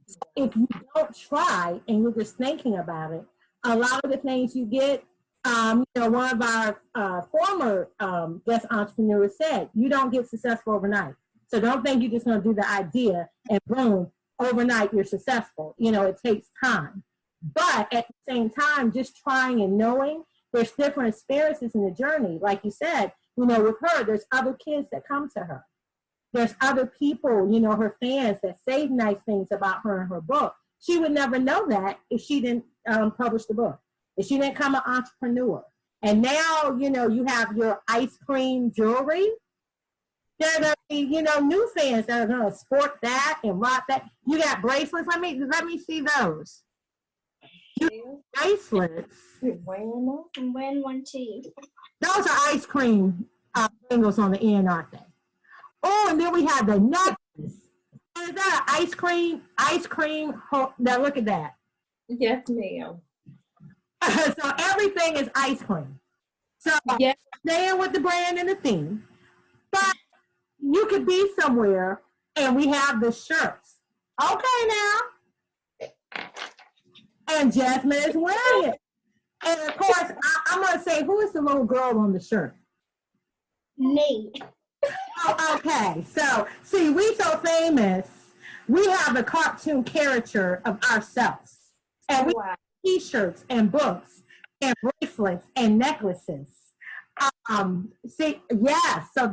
So if you don't try and you're just thinking about it, a lot of the things you get, one of our former guest entrepreneurs said, you don't get successful overnight. So don't think you're just going to do the idea and boom, overnight you're successful. It takes time. But at the same time, just trying and knowing there's different experiences in the journey. Like you said, with her, there's other kids that come to her. There's other people, her fans that say nice things about her in her book. She would never know that if she didn't publish the book, if she didn't become an entrepreneur. And now, you have your ice cream jewelry. There are going to be, new fans that are going to sport that and rock that. You got bracelets. Let me see those. Bracelets. I'm wearing one too. Those are ice cream bangles on the end, aren't they? Oh, and then we have the necklace. Is that an ice cream? Now look at that. Yes, ma'am. So everything is ice cream. So yes. Staying with the brand and the theme. But you could be somewhere and we have the shirts. Okay now. And Jasmine is wearing it. And of course, I'm going to say, who is the little girl on the shirt? Me. Oh, okay. So, see, we so famous, we have a cartoon caricature of ourselves. And we have t-shirts and books and bracelets and necklaces. So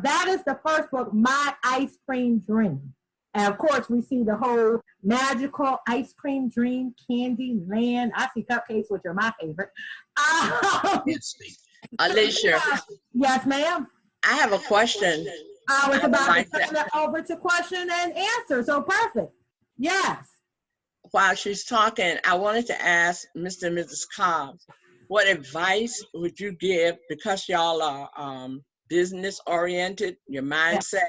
that is the first book, My Ice Cream Dream. And of course, we see the whole magical ice cream dream, candy land. I see cupcakes, which are my favorite. Alicia. Yes, ma'am. I have a question. I was about to turn it over to question and answer. So perfect. Yes. While she's talking, I wanted to ask Mr. and Mrs. Cobb, what advice would you give, because y'all are business oriented, your mindset,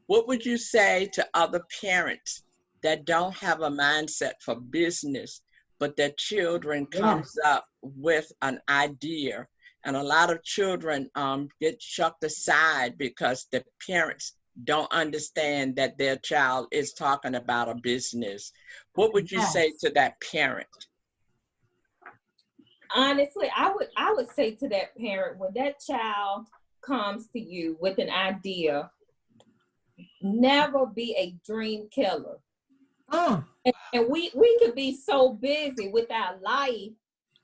what would you say to other parents that don't have a mindset for business, but their children comes up with an idea? And a lot of children get shucked aside because the parents don't understand that their child is talking about a business. What would you say to that parent? Honestly, I would say to that parent, when that child comes to you with an idea, never be a dream killer. And we could be so busy with our life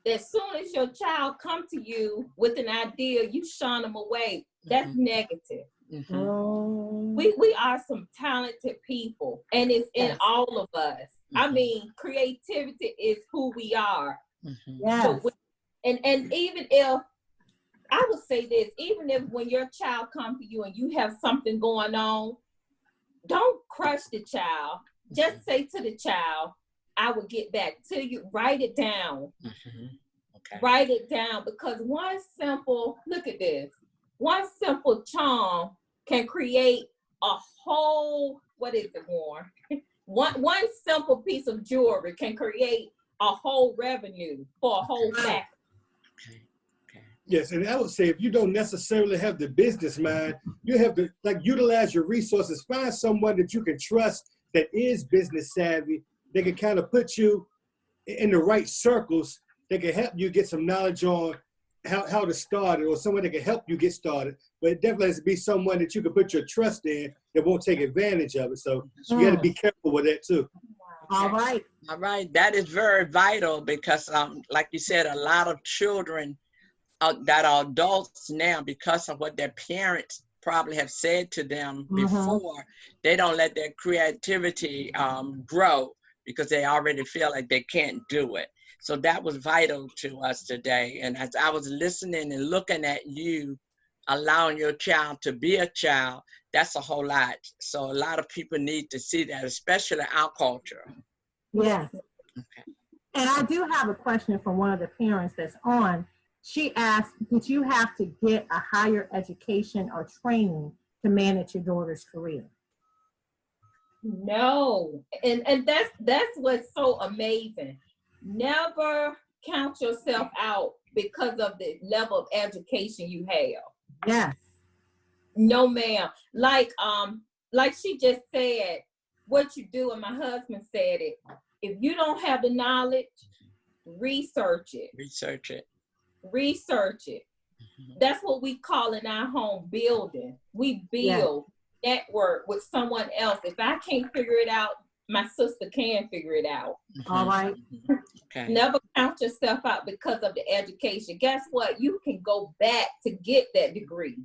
that as soon as your child come to you with an idea, you shun them away. That's negative. We are some talented people, and it's in all of us. I mean, creativity is who we are. So and even if, I would say this, even if when your child comes to you and you have something going on, don't crush the child. Just say to the child, I will get back to you. Write it down. Write it down, because one simple charm can create a whole, one simple piece of jewelry can create a whole revenue for a whole family. Yes, and I would say if you don't necessarily have the business mind, you have to utilize your resources. Find someone that you can trust that is business savvy. They can kind of put you in the right circles. They can help you get some knowledge on how to start it, or someone that can help you get started. But it definitely has to be someone that you can put your trust in that won't take advantage of it. So you got to be careful with that too. All right. All right. That is very vital because, like you said, a lot of children that are adults now, because of what their parents probably have said to them before, they don't let their creativity grow because they already feel like they can't do it. So that was vital to us today. And as I was listening and looking at you, allowing your child to be a child, that's a whole lot. So a lot of people need to see that, especially our culture. Yes. Okay. And I do have a question from one of the parents that's on. She asked, did you have to get a higher education or training to manage your daughter's career? No, and that's what's so amazing. Never count yourself out because of the level of education you have. Yes. No, ma'am. Like she just said, what you do, and my husband said it. If you don't have the knowledge, research it. Research it. Research it. That's what we call in our home building. We build network with someone else. If I can't figure it out, my sister can figure it out. All right. Okay. Never count yourself out because of the education. Guess what? You can go back to get that degree.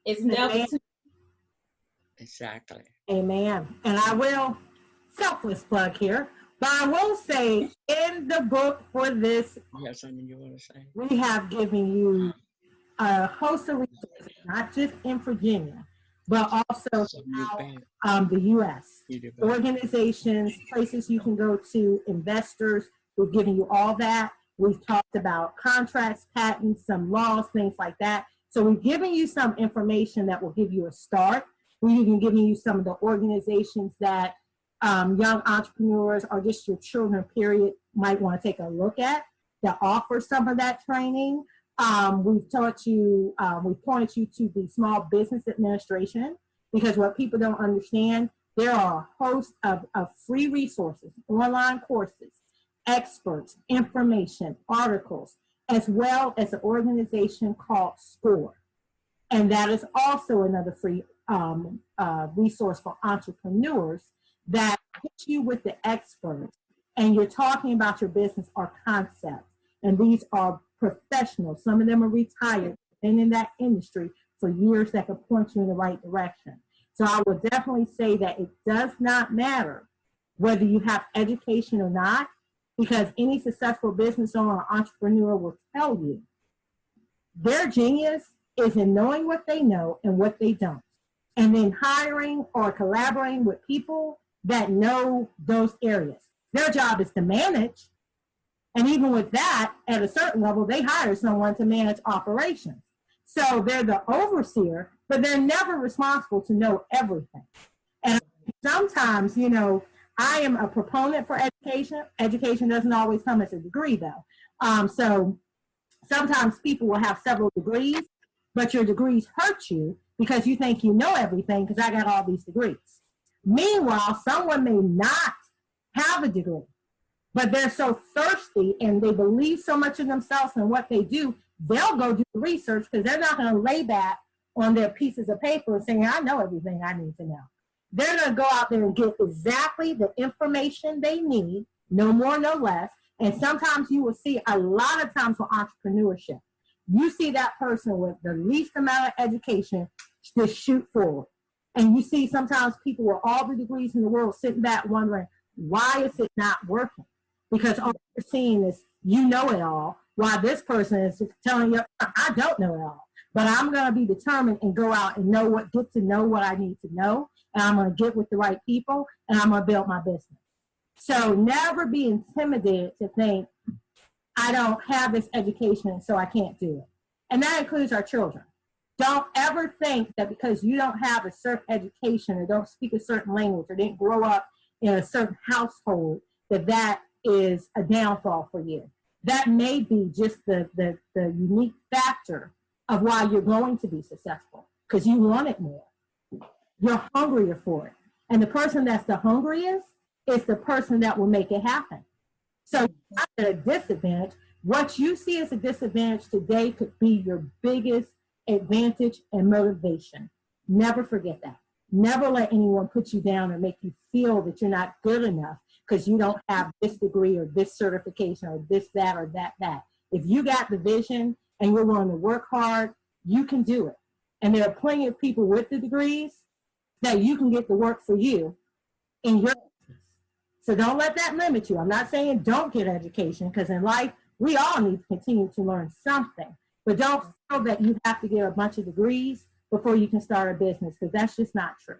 It's never too. Exactly. Amen. And I will, selfless plug here, but I will say in the book for this, You have something you want to say? we have given you a host of resources, not just in Virginia, but also throughout the U.S. Organizations, places you can go to, investors. We've given you all that. We've talked about contracts, patents, some laws, things like that. So we've given you some information that will give you a start. We've even given you some of the organizations that young entrepreneurs or just your children, period, might want to take a look at that offer some of that training. We've taught you, we've pointed you to the Small Business Administration, because what people don't understand, there are a host of free resources, online courses, experts, information, articles, as well as an organization called SCORE. And that is also another free resource for entrepreneurs that puts you with the experts, and you're talking about your business or concept. And these are professionals. Some of them are retired, been in that industry for years, that can point you in the right direction. So I would definitely say that it does not matter whether you have education or not, because any successful business owner or entrepreneur will tell you their genius is in knowing what they know and what they don't, and then hiring or collaborating with people that know those areas. Their job is to manage, and even with that, at a certain level, they hire someone to manage operations. So they're the overseer, but they're never responsible to know everything. And sometimes, you know, I am a proponent for education. Education doesn't always come as a degree, though. So sometimes people will have several degrees, but your degrees hurt you because you think you know everything because I got all these degrees. Meanwhile, someone may not have a degree, but they're so thirsty and they believe so much in themselves and what they do, they'll go do the research because they're not going to lay that on their pieces of paper saying, I know everything I need to know. They're going to go out there and get exactly the information they need, no more, no less. And sometimes you will see, a lot of times for entrepreneurship, you see that person with the least amount of education just shoot forward. And you see sometimes people with all the degrees in the world sitting back wondering, why is it not working? Because all you're seeing is you know it all, while this person is telling you, I don't know it all. But I'm going to be determined and go out and get to know what I need to know. And I'm going to get with the right people, and I'm going to build my business. So never be intimidated to think, I don't have this education, so I can't do it. And that includes our children. Don't ever think that because you don't have a certain education or don't speak a certain language or didn't grow up in a certain household, that is a downfall for you. That may be just the unique factor of why you're going to be successful, because you want it more. You're hungrier for it. And the person that's the hungriest is the person that will make it happen. So you're not at a disadvantage. What you see as a disadvantage today could be your biggest advantage and motivation. Never forget that. Never let anyone put you down or make you feel that you're not good enough because you don't have this degree or this certification or this, that, or that. If you got the vision and you're willing to work hard, you can do it. And there are plenty of people with the degrees that you can get the work for you in your business. So don't let that limit you. I'm not saying don't get education, because in life, we all need to continue to learn something. But don't feel that you have to get a bunch of degrees before you can start a business, because that's just not true.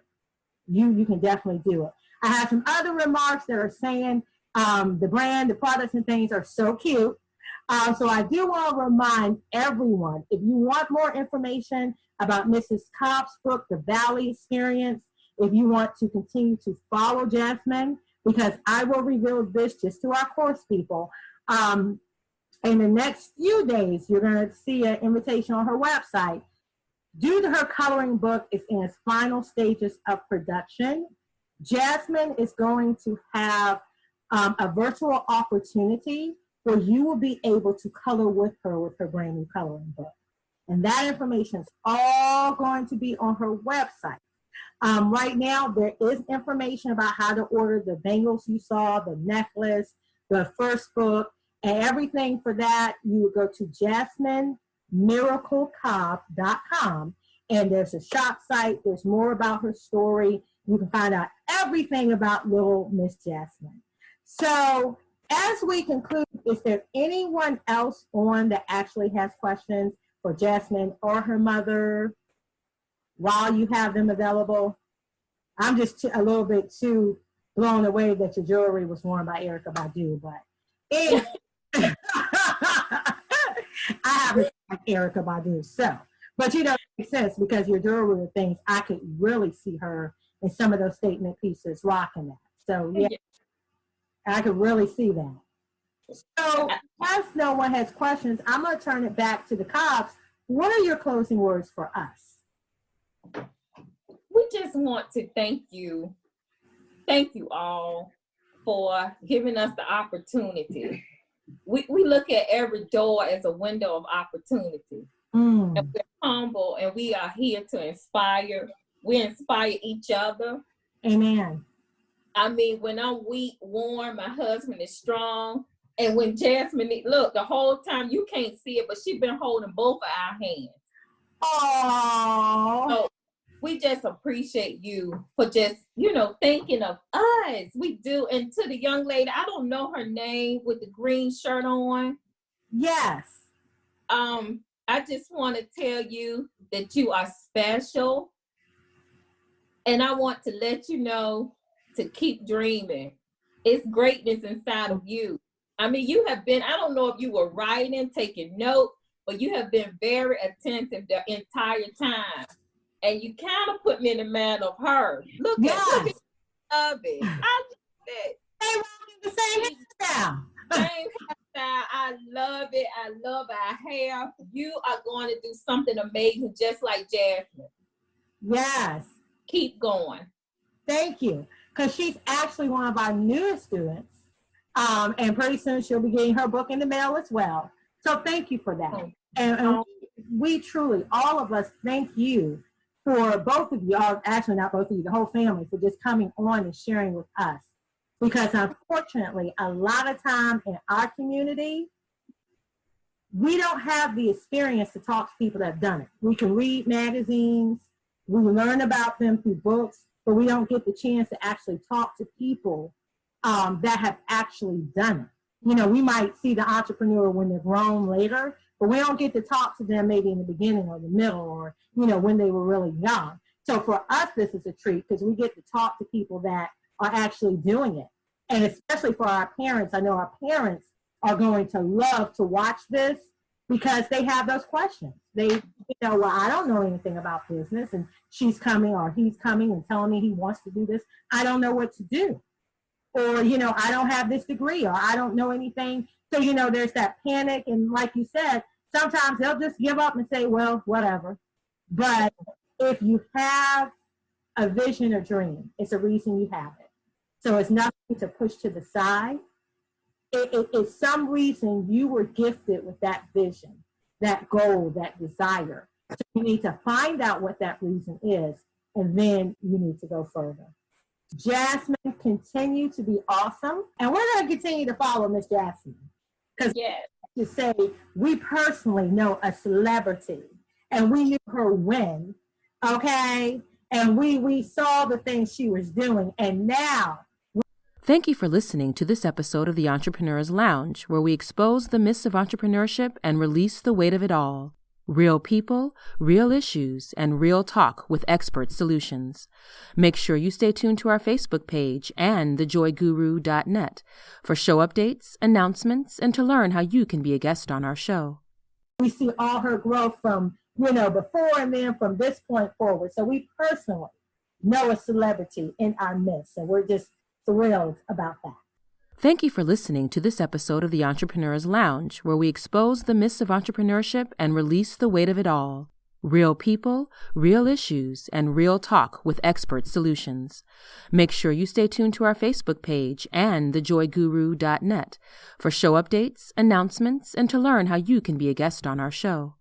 You can definitely do it. I have some other remarks that are saying the brand, the products and things are so cute. So I do want to remind everyone, if you want more information about Mrs. Cobb's book, The Valley Experience, if you want to continue to follow Jasmine, because I will reveal this just to our course people. In the next few days, you're going to see an invitation on her website. Due to her coloring book is in its final stages of production, Jasmine is going to have a virtual opportunity where you will be able to color with her brand new coloring book. And that information is all going to be on her website. Right now, there is information about how to order the bangles you saw, the necklace, the first book, and everything for that. You would go to JasmineMiracleCobb.com, and there's a shop site. There's more about her story. You can find out everything about little Miss Jasmine. So as we conclude, is there anyone else on that actually has questions for Jasmine or her mother while you have them available? I'm just a little bit too blown away that your jewelry was worn by Erykah Badu, but I haven't like Erykah Badu, so. But you know, it makes sense because your jewelry are things I could really see her in some of those statement pieces rocking that. So yeah, I could really see that. So as no one has questions, I'm going to turn it back to the Cobbs. What are your closing words for us? We just want to thank you all for giving us the opportunity. We look at every door as a window of opportunity. And we're humble, and we are here to inspire. We inspire each other. Amen. I mean, when I'm weak, warm, my husband is strong. And when Jasmine, look, the whole time you can't see it, but she's been holding both of our hands. Oh. So we just appreciate you for just, thinking of us. We do. And to the young lady, I don't know her name with the green shirt on. Yes. I just want to tell you that you are special. And I want to let you know to keep dreaming. It's greatness inside of you. I mean, you have been, I don't know if you were writing, taking notes, but you have been very attentive the entire time. And you kind of put me in the mind of her. Look at it. I love it. They want the same hairstyle. Same hairstyle. I love it. I love our hair. You are going to do something amazing, just like Jasmine. Yes. Keep going. Thank you. Because she's actually one of our newest students. And pretty soon she'll be getting her book in the mail as well. So thank you for that. And we truly, all of us, thank you for both of you, actually not both of you, the whole family, for just coming on and sharing with us. Because unfortunately, a lot of time in our community, we don't have the experience to talk to people that have done it. We can read magazines, we learn about them through books, but we don't get the chance to actually talk to people that have actually done it. We might see the entrepreneur when they're grown later, but we don't get to talk to them maybe in the beginning or the middle or, when they were really young. So for us, this is a treat because we get to talk to people that are actually doing it. And especially for our parents, I know our parents are going to love to watch this because they have those questions. They, well, I don't know anything about business, and she's coming or he's coming and telling me he wants to do this. I don't know what to do. Or, I don't have this degree, or I don't know anything. So, there's that panic. And like you said, sometimes they'll just give up and say, well, whatever. But if you have a vision or dream, it's a reason you have it. So it's nothing to push to the side. It's some reason you were gifted with that vision, that goal, that desire. So you need to find out what that reason is and then you need to go further. Jasmine, continue to be awesome. And we're going to continue to follow Miss Jasmine. Because to say, we personally know a celebrity, and we knew her when, okay? And we saw the things she was doing, and now. Thank you for listening to this episode of the Entrepreneur's Lounge, where we expose the myths of entrepreneurship and release the weight of it all. Real people, real issues, and real talk with expert solutions. Make sure you stay tuned to our Facebook page and thejoyguru.net for show updates, announcements, and to learn how you can be a guest on our show. We see all her growth from, before and then from this point forward. So we personally know a celebrity in our midst, and we're just thrilled about that. Thank you for listening to this episode of the Entrepreneur's Lounge, where we expose the myths of entrepreneurship and release the weight of it all. Real people, real issues, and real talk with expert solutions. Make sure you stay tuned to our Facebook page and thejoyguru.net for show updates, announcements, and to learn how you can be a guest on our show.